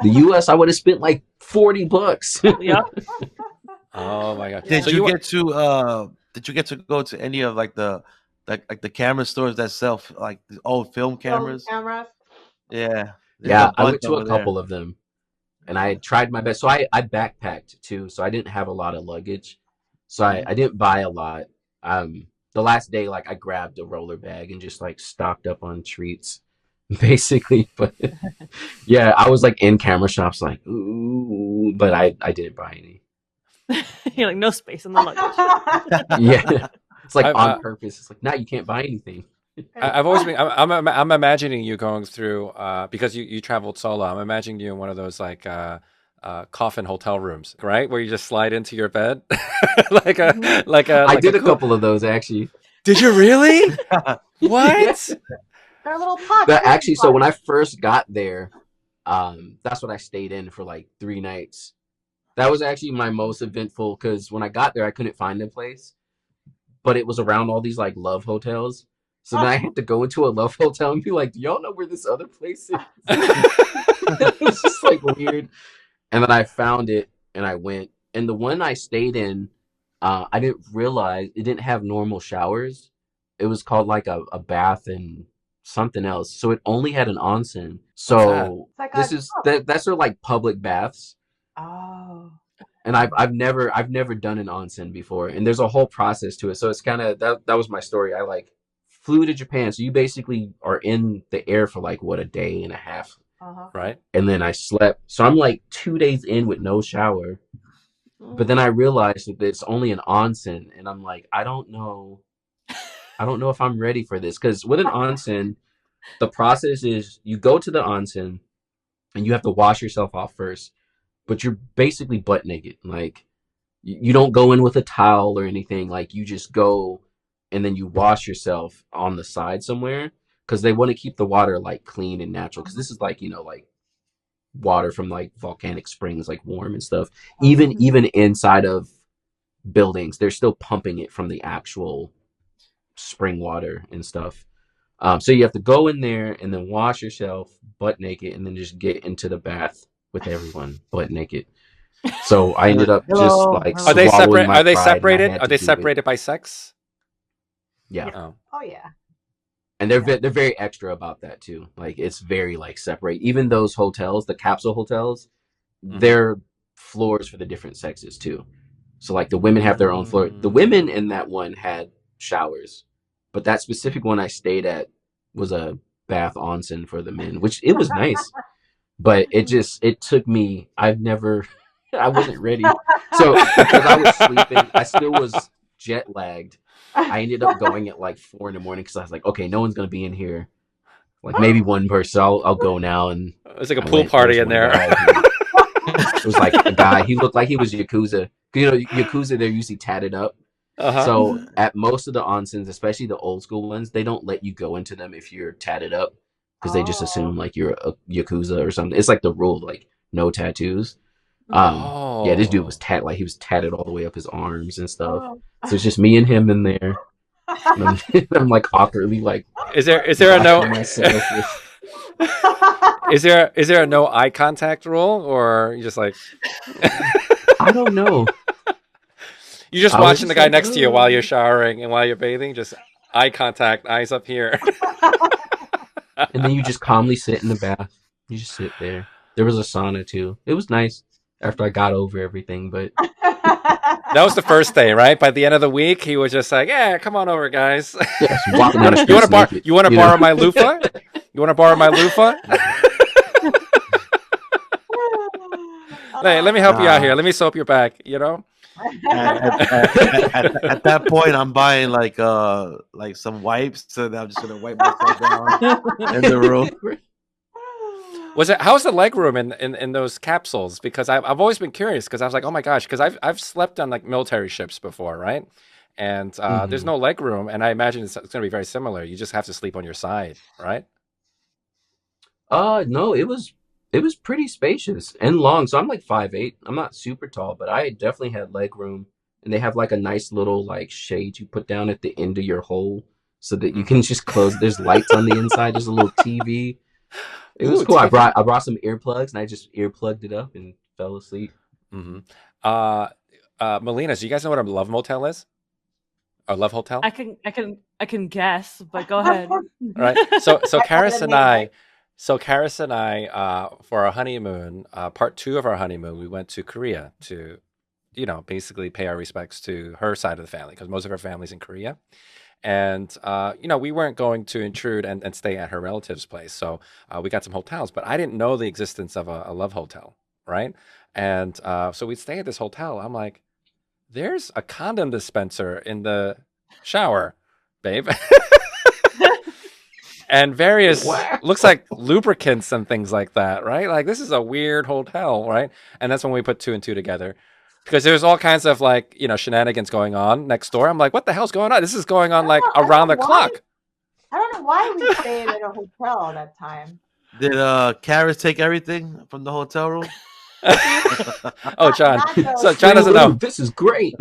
the US, I would have spent like $40. Yeah. Oh my god. Yeah. So you Did you get to go to any of like the camera stores that sell like the old film cameras? Cameras. Yeah. There's Yeah, a I bunch went to a over there. couple of them and I tried my best. So I backpacked too, so I didn't have a lot of luggage. So I didn't buy a lot. The last day, like I grabbed a roller bag and just like stocked up on treats, basically. But yeah, I was like in camera shops, like ooh, but I didn't buy any. You're like no space in the luggage. Yeah, it's like I've, on purpose. It's like now you can't buy anything. I've always been. I'm imagining you going through because you traveled solo. I'm imagining you in one of those like coffin hotel rooms, right, where you just slide into your bed, like a I did a cool. couple of those actually. Did you really? What? Yeah. They're little pots. But actually, so when I first got there, that's what I stayed in for like 3 nights. That was actually my most eventful because when I got there, I couldn't find the place, but it was around all these like love hotels. So then I had to go into a love hotel and be like, "Do y'all know where this other place is?" It was just like weird. And then I found it and I went. And the one I stayed in, I didn't realize it didn't have normal showers. It was called like a bath and something else. So it only had an onsen. What's that? So It's like this a is that's sort of like public baths. oh. And I've never done an onsen before, and there's a whole process to it. So it's kind of that was my story. I like flew to Japan, so you basically are in the air for like what, a day and a half, Uh-huh. Right? and then I slept. So I'm like 2 days in with no shower, but then I realized that it's only an onsen, and I'm like, I don't know if I'm ready for this because with an onsen, the process is you go to the onsen and you have to wash yourself off first, but you're basically butt naked, like. You don't go in with a towel or anything. Like you just go and then you wash yourself on the side somewhere because they want to keep the water like clean and natural. Because this is like like water from like volcanic springs, like warm and stuff. Even inside of buildings, they're still pumping it from the actual spring water and stuff. So you have to go in there and then wash yourself butt naked and then just get into the bath with everyone butt naked. So I ended up just Hello, like Are they hello. swallowing separate? my Are they pride, and I separated? had Are to they do it. separated by sex? Yeah, Oh, Oh yeah. and they're very extra about that too. Like it's very like separate. Even those hotels, the capsule hotels, they're floors for the different sexes too. So like the women have their own floor. The women in that one had showers, but that specific one I stayed at was a bath onsen for the men, which it was nice. But it took me. I wasn't ready. So because I was sleeping, I still was jet lagged. I ended up going at like 4 in the morning because I was like, okay, no one's gonna be in here. Like maybe one person. I'll go now. And it's like a I pool went. There party was in one there. guy. It was like a guy. He looked like he was Yakuza. Yakuza, they're usually tatted up. Uh-huh. So at most of the onsens, especially the old school ones, they don't let you go into them if you're tatted up because they just Oh. assume like you're a Yakuza or something. It's like the rule, like no tattoos. Yeah, this dude was Oh. like he was tatted all the way up his arms and stuff. Oh. So it's just me and him in there. And I'm like awkwardly like Is there a no washing myself with. is there a no eye contact rule, or you just like I don't know. you're just I was watching the just guy like, next to you while you're showering and while you're bathing, just eye contact, eyes up here. and then you just calmly sit in the bath. You just sit there. There was a sauna too. It was nice after I got over everything, but That was the first day, right? By the end of the week, he was just like, "Yeah, come on over, guys. yeah, just walking down the You want streets to bar? naked. You want to borrow my loofah? You want to borrow my loofah? Hey, let me help you out here. Nah. Let me soap your back. You know." At that point, I'm buying like some wipes, so that I'm just gonna wipe myself down in the room. How's the leg room in those capsules? Because I've always been curious because I was like, oh my gosh, because I've slept on like military ships before, right? And there's no leg room, and I imagine it's going to be very similar. You just have to sleep on your side, right? No, it was pretty spacious and long. So I'm like 5'8". I'm not super tall, but I definitely had leg room. And they have like a nice little like shade you put down at the end of your hole so that you can just close. There's lights on the inside. There's a little TV. It was Ooh, cool. I TV. brought some earplugs and I just earplugged it up and fell asleep. Mm-hmm. Melina, do you guys know what a love motel is? Or love hotel? I can guess, but go ahead. All right. So Karis the and name, I, right? for our honeymoon, part 2 of our honeymoon, we went to Korea to, basically pay our respects to her side of the family because most of her family's in Korea. And, we weren't going to intrude and stay at her relative's place. So we got some hotels, but I didn't know the existence of a love hotel, right? And so we'd stay at this hotel. I'm like, there's a condom dispenser in the shower, babe. And various, Wow. looks like lubricants and things like that, right? Like, this is a weird hotel, right? And that's when we put 2 and 2 together. Because there's all kinds of like, shenanigans going on next door. I'm like, what the hell's going on? This is going on like around the clock. I don't know why we stayed at a hotel that time. Did Karis take everything from the hotel room? Oh, John. Not those. So John doesn't Ooh, know. this is great.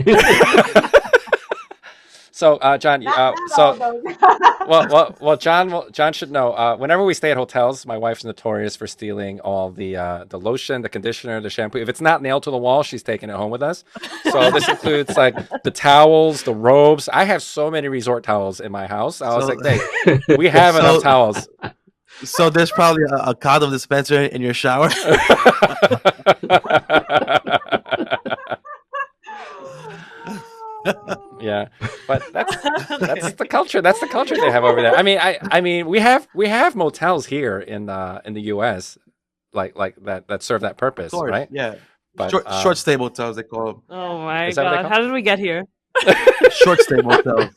So John, Not so all those. John should know. Whenever we stay at hotels, my wife's notorious for stealing all the lotion, the conditioner, the shampoo. If it's not nailed to the wall, she's taking it home with us. So this includes like the towels, the robes. I have so many resort towels in my house. I was So, like, hey, we have enough so, towels. so there's probably a condom dispenser in your shower. Yeah, but that's the culture. That's the culture they have over there. I mean, we have motels here in the U.S. like that serve that Of purpose, course, right? yeah. But Short stay motels, they call them. Oh my is that what they god! call? How did we get here? Short stay motels.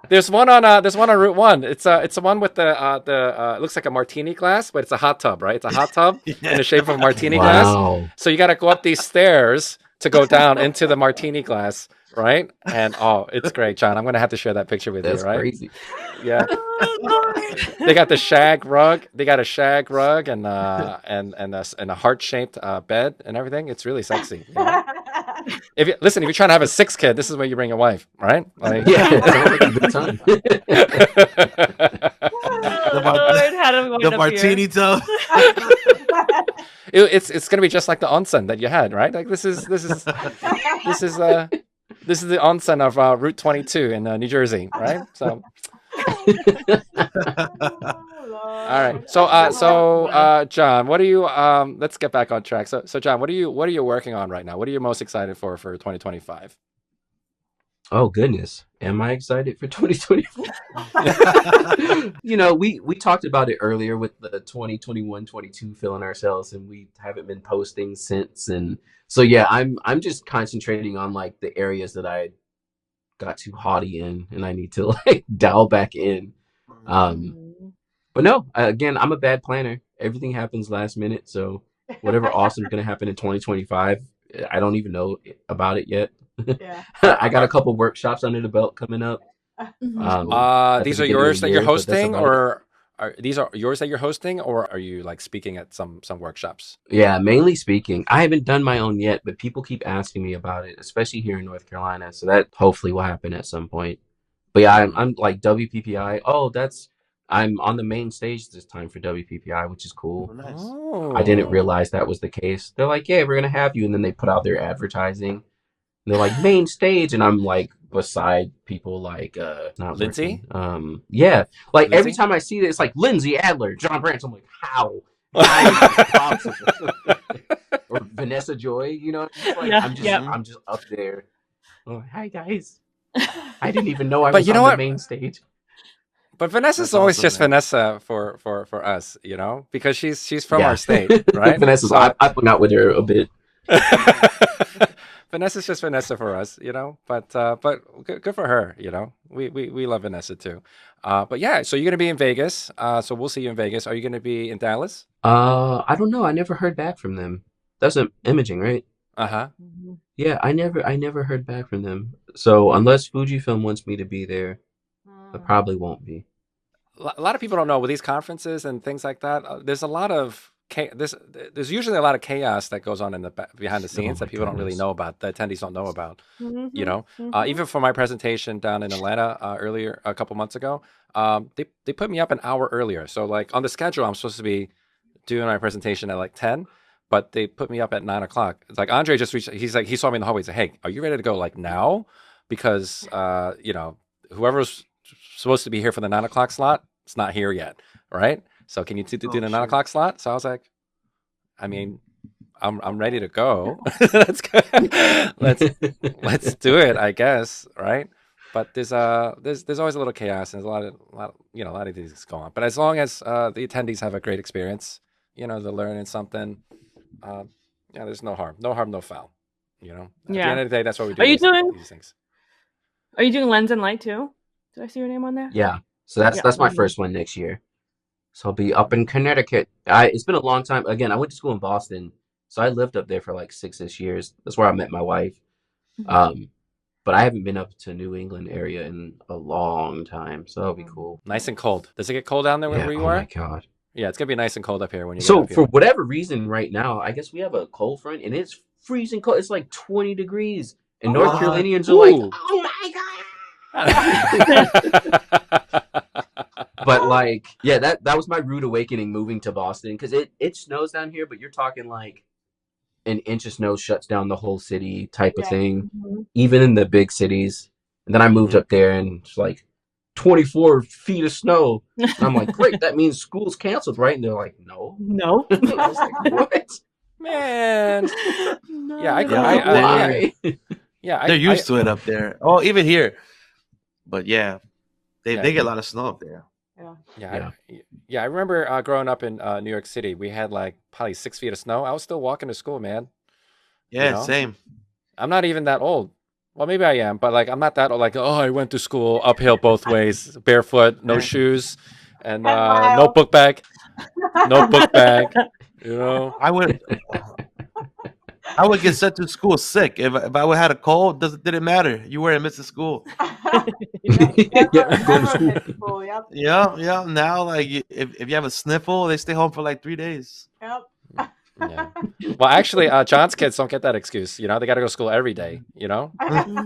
There's one on Route 1. It's the one with it looks like a martini glass, but it's a hot tub, right? It's a hot tub in Yeah. the shape of a martini glass. Wow. So you got to go up these stairs to go down into the martini glass, right? And oh, it's great, John. I'm gonna have to share that picture with That's you, right? crazy. Yeah. Oh, Lord. They got the shag rug. They got a shag rug and a heart-shaped bed and everything. It's really sexy. You know? If you're trying to have a sixth kid, this is where you bring your wife, right? Like, Yeah, it sounds like a good time. Oh, mar- Lord, how did we The wind up martini tub. it's gonna be just like the onsen that you had, right? Like this is the onsen of Route 22 in New Jersey, right? So all right. So John, what are you let's get back on track. So John, what are you working on right now? What are you most excited for 2025? Oh goodness, am I excited for 2024? You know, we talked about it earlier with the 2021-22 feeling ourselves, and we haven't been posting since. And so yeah, I'm just concentrating on like the areas that I got too haughty in, and I need to like dial back in. Um, but no, again, I'm a bad planner. Everything happens last minute, so whatever awesome is going to happen in 2025, I don't even know about it yet. Yeah. I got a couple workshops under the belt coming up. At These the are beginning of yours the that you're year, but that's hosting, about it. or are these are yours that you're hosting, or are you like speaking at some workshops? Yeah, mainly speaking. I haven't done my own yet, but people keep asking me about it, especially here in North Carolina. So that hopefully will happen at some point. But yeah, I'm like WPPI. Oh, I'm on the main stage this time for WPPI, which is Oh, cool. nice. I didn't Oh, realize that was the case. They're like, yeah, we're gonna have you, and then they put out their advertising. And they're like main stage, and I'm like beside people like not Lindsay? working. Yeah, like every Lindsay? time I see it, it's like Lindsay Adler, John Branch. I'm like, how? How is this possible? Or Vanessa Joy, you know? It's like, Yeah, I'm just up there. Oh, hi guys. I didn't even know I But was you know on the what? main stage. But Vanessa's That's always awesome, just man. Vanessa for us, you know, because she's from Yeah. our state, right? Vanessa's. So I hung out with her a bit. Vanessa's just Vanessa for us, you know. But good for her, you know. We love Vanessa too. But yeah, so you're gonna be in Vegas. So we'll see you in Vegas. Are you gonna be in Dallas? I don't know. I never heard back from them. That's imaging, right? Uh-huh. Yeah, I never heard back from them. So unless Fujifilm wants me to be there, I probably won't be. A lot of people don't know with these conferences and things like that. There's a lot of there's usually a lot of chaos that goes on in the behind the Oh scenes my that people don't really goodness. know about. The attendees don't know about. Mm-hmm. You know, even for my presentation down in Atlanta earlier a couple months ago, they put me up an hour earlier. So like on the schedule, I'm supposed to be doing my presentation at like 10, but they put me up at 9 o'clock. It's like Andre just reached. He's like he saw me in the hallway. He's like, "Hey, are you ready to go like now?" Because you know whoever's supposed to be here for the 9 o'clock slot, it's not here yet, right? So can you do the 9 o'clock slot? So I was like, I mean, I'm ready to go. Let's go. let's do it, I guess, right? But there's always a little chaos and there's a lot of things going on. But as long as the attendees have a great experience, you know, they're learning something. Yeah, there's no harm, no foul. You know, at the end of the day, that's what we do. Are you doing these things? Are you doing Lens and Light too? Did I see your name on there? Yeah. So that's my first one next year. So I'll be up in Connecticut. It's been a long time. Again, I went to school in Boston, so I lived up there for like 6-ish years. That's where I met my wife. But I haven't been up to New England area in a long time, so that'll be cool. Nice and cold. Does it get cold down there Yeah. where you Oh are? my god. Yeah, it's gonna be nice and cold up here when you get So up for here. whatever reason, right now, I guess we have a cold front, and it's freezing cold. It's like 20 degrees, and Oh, North wow. Carolinians are like, Ooh. "Oh my god!" But like, yeah, that was my rude awakening moving to Boston because it snows down here, but you're talking like an inch of snow shuts down the whole city type of Yeah. thing, Mhm. even in the big cities. And then I moved Mhm. up there, and it's like 24 feet of snow. And I'm like, great, that means school's canceled, right? And they're like, no. No. I was like, what? Man. Not Yeah, at Yeah, all. Why? they're used to it up there. Oh, even here. But yeah, they Yeah. get a lot of snow up there. Yeah, I remember growing up in New York City. We had like probably 6 feet of snow. I was still walking to school, man. Yeah, know? same. I'm not even that old. Well, maybe I am, but like I'm not that old. Like, oh, I went to school uphill both ways, barefoot, no shoes, and 10 miles. notebook bag. Notebook bag. You know. I would get sent to school sick if I would had a cold. Didn't matter. You were in midst of school. Yeah, going to school. Never missed school. Yep. Yeah. Now, like, if you have a sniffle, they stay home for like 3 days. Yep. Yeah. Well, actually, John's kids don't get that excuse. You know, they got to go to school every day. You know. School,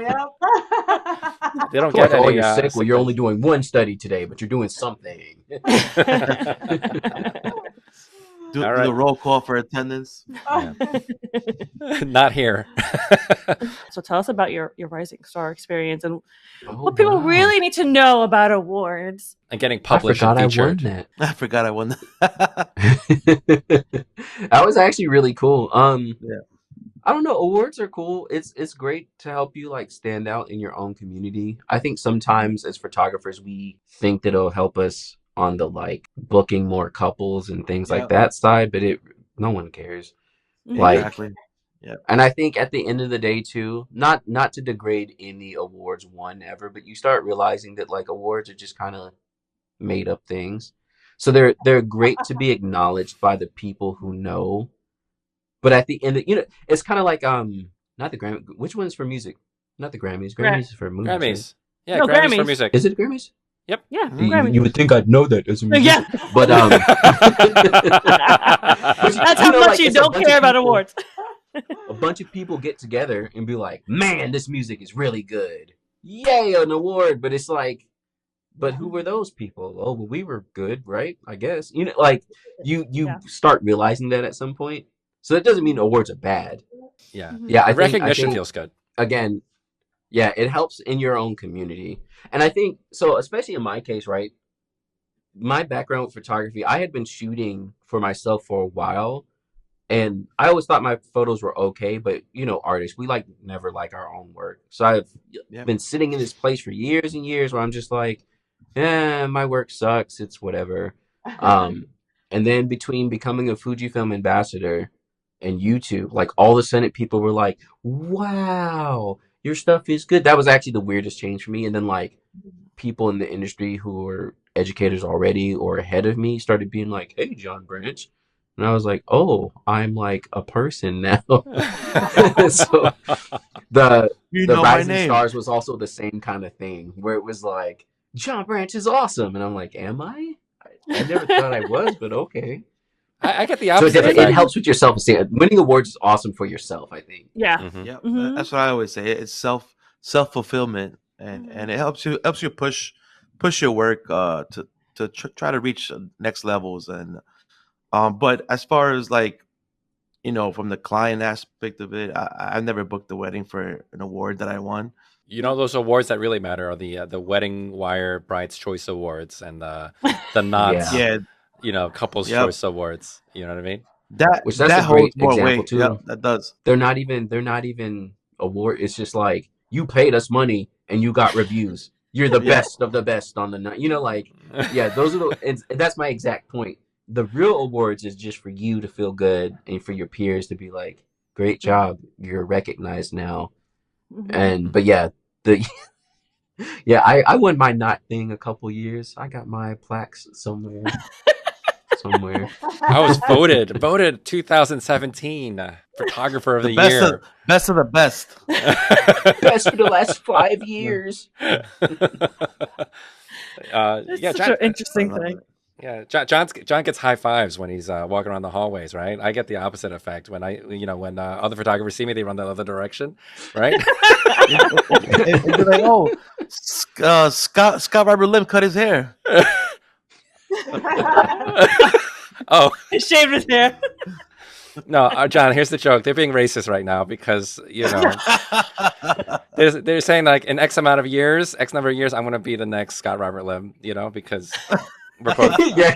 yep. They don't Like, get any. you're sick. Well, you're days. only doing one study today, but you're doing something. Do All right. the roll call for attendance. Not here. So tell us about your Rising Star experience and Oh, what people wow. really need to know about awards. And getting I published forgot and I won featured. that. I forgot I won. That was actually really cool. Yeah. I don't know. Awards are cool. It's great to help you like stand out in your own community. I think sometimes as photographers, we think that it'll help us on the like booking more couples and things Yeah. like that side, but no one cares. Like, Exactly. and I think at the end of the day too, not to degrade any awards won ever, but you start realizing that like awards are just kind of made up things. So they're great to be acknowledged by the people who know. But at the end, it's kind of like not the Grammy. Which one's for music? Not the Grammys. Grammys is for movies. Grammys. Yeah, No, Grammys for Grammys. music. Is it Grammys? Yep. Yeah, Mhm. Grammys. You would think I'd know that as a musician. Yeah. But That's how much you don't care about awards. A bunch of people get together and be like, "Man, this music is really good. Yay, an award!" But it's like, but who were those people? Oh, well, we were good, right? I guess like you Yeah. start realizing that at some point. So that doesn't mean awards are bad. Yeah. Yeah, The recognition feels good. Again, yeah, it helps in your own community. And I think so, especially in my case, right? My background with photography, I had been shooting for myself for a while, and I always thought my photos were okay, but artists, we never like our own work. So I've been sitting in this place for years and years where I'm just like, my work sucks, it's whatever. And then between becoming a Fujifilm ambassador and YouTube, like all of a sudden people were like, wow, your stuff is good. That was actually the weirdest change for me. And then like people in the industry who were educators already or ahead of me started being like, hey, John Branch. And I was like, oh, I'm like a person now. So the Rising Stars was also the same kind of thing where it was like, John Branch is awesome. And I'm like, am I? I never thought I was, but okay. I get the So opposite. it helps with your self-esteem. Winning awards is awesome for yourself, I think. Yeah. Mhm. Yeah, Mhm. that's what I always say. It's self-fulfillment, and it helps you push your work to try to reach next levels. And but as far as like from the client aspect of it, I've never booked a wedding for an award that I won. You know, those awards that really matter are the Wedding Wire Bride's Choice Awards and the Knots, Yeah, Couples Yep. Choice Awards. You know what I mean? Which that that's a holds great more example weight. too. Yep, that does. They're not even award. It's just like you paid us money and you got reviews. You're the Yeah. best of the best on the night. Yeah, those are and that's my exact point. The real awards is just for you to feel good and for your peers to be like, great job, you're recognized now. Mhm. But yeah, I won my knot thing a couple years. I got my plaques somewhere. I was voted 2017 photographer of the best year. best of the best. Best for the last 5 years. It's yeah, such an interesting thing. Yeah, John gets high fives when he's walking around the hallways, right? I get the opposite effect when when other photographers see me, they run the other direction, right? And they're like, oh, Scott Robert Lim cut his hair. Oh He shaved his hair. no, John. Here's the joke. They're being racist right now because they're saying like in X number of years, I'm going to be the next Scott Robert Lim, because we're both. Yeah.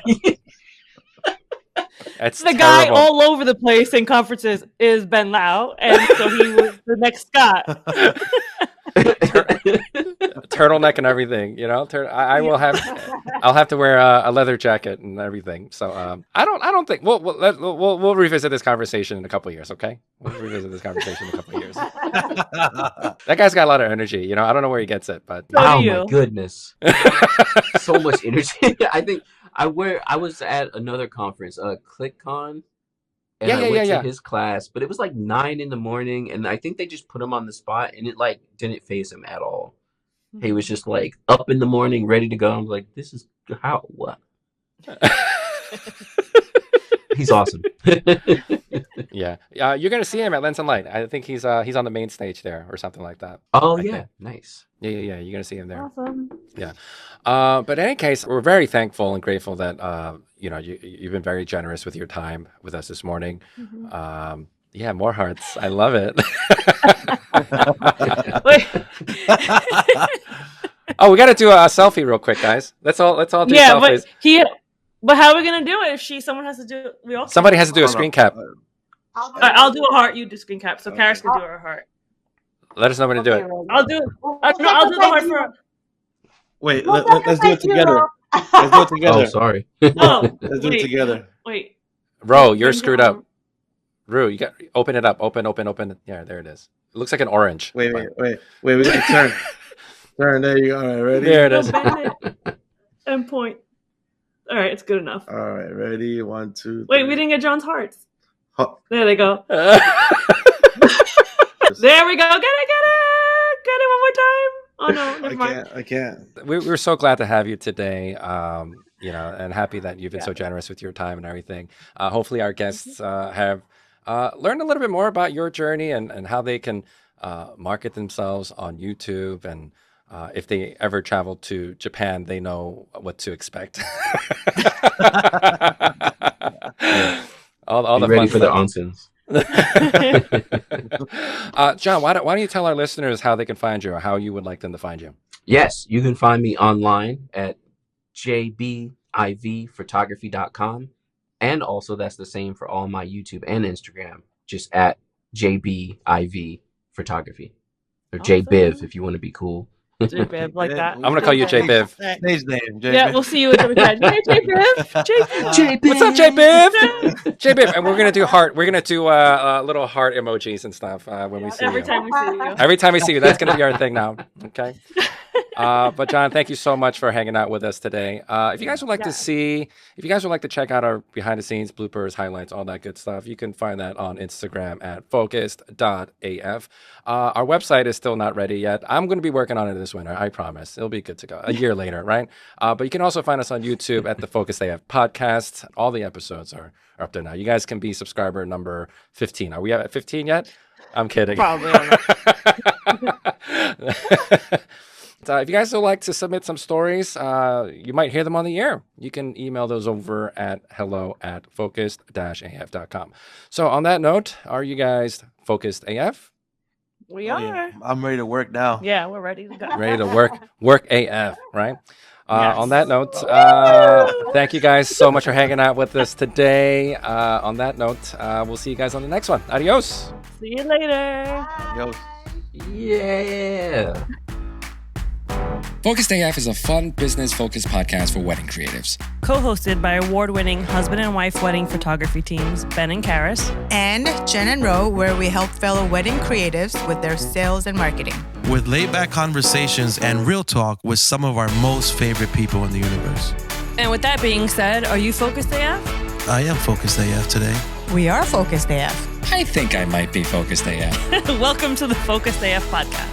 It's The guy terrible. all over the place in conferences is Ben Lau, and so he was the next Scott. Turtleneck and everything, I'll have to wear a leather jacket and everything. So I don't think we'll revisit this conversation in a couple of years. Okay, we'll revisit this conversation in a couple of years. That guy's got a lot of energy. I don't know where he gets it, but So do Oh you. my goodness. So much energy. I think I was at another conference, ClickCon, and Yeah, I yeah, went yeah, to his class, but it was like 9 a.m, and I think they just put him on the spot, and it like didn't phase him at all. He was just like up in the morning, ready to go. I was like, this is what? He's awesome. yeah, you're gonna see him at Lens and Light. I think he's on the main stage there or something like that. Oh I yeah, think. nice. Yeah, you're gonna see him there. Awesome. But in any case, we're very thankful and grateful that you've been very generous with your time with us this morning. Mhm. Yeah, more hearts. I love it. Wait. Oh, we got to do a selfie real quick, guys. Let's all do Yeah, selfies. but how are we gonna do it if someone has to do it? We all Somebody has to do a Hold on. screen cap. I'll do a heart. You do screen cap. So Okay. Karis can do her heart. Let us know when to do it. I'll do. I'll do the heart for. Wait, We'll let's do it sacrifice you, together. Ro. Let's do it together. Oh, sorry. Oh, Let's do it wait, together. wait. Ro, you're Bring screwed it up. on. Ru, you got open it up. Open. Yeah, there it is. It looks like an orange. Wait. but- We got to turn. Turn. There you go. All right, ready? There it No, is. bend it. And point. All right, it's good enough. All right, ready? 1, 2. Wait, 3. we didn't get John's hearts. Huh. There they go. Yeah. There we go. Get it. Get it one more time. Oh no, never mind. I can't. We're so glad to have you today. And happy that you've been so generous with your time and everything. Hopefully, our guests have learned a little bit more about your journey and how they can market themselves on YouTube. And if they ever travel to Japan, they know what to expect. all Be the ready fun for the stuff. onsens. John, why don't you tell our listeners how they can find you or how you would like them to find you? Yes, you can find me online at jbivphotography.com. And also, that's the same for all my YouTube and Instagram, just at jbiv photography. Or Awesome. jbiv if you want to be cool. J-Biv, like that. I'm gonna call you J-Biv. Stage name. Yeah, we'll see you at the weekend. Hey, J-Biv. J-Biv. What's up, J-Biv? J-Biv, and we're gonna do heart. We're gonna do little heart emojis and stuff when we see Every you. time we see you. Every time we see you, that's gonna be our thing now. Okay. But John, thank you so much for hanging out with us today. If you guys would like to check out our behind the scenes bloopers, highlights, all that good stuff, you can find that on Instagram at focused.af. Our website is still not ready yet. I'm going to be working on it this winter. I promise. It'll be good to go a year later, right? But you can also find us on YouTube at the Focused AF podcast. All the episodes are up there now. You guys can be subscriber number 15. Are we at 15 yet? I'm kidding. Probably. I don't know. If you guys would like to submit some stories, you might hear them on the air. You can email those over at hello@focused-af.com. So on that note, are you guys focused AF? We are. I'm ready to work now. Yeah, we're ready to go. Ready to work AF, right? Yes. On that note, thank you guys so much for hanging out with us today. On that note, we'll see you guys on the next one. Adios. See you later. Yo. Yeah. Focused AF is a fun, business-focused podcast for wedding creatives. Co-hosted by award-winning husband and wife wedding photography teams Ben and Karis. And Jenn Ro, where we help fellow wedding creatives with their sales and marketing. With laid-back conversations and real talk with some of our most favorite people in the universe. And with that being said, are you focused AF? I am Focused AF today. We are Focused AF. I think I might be Focused AF. Welcome to the Focused AF podcast.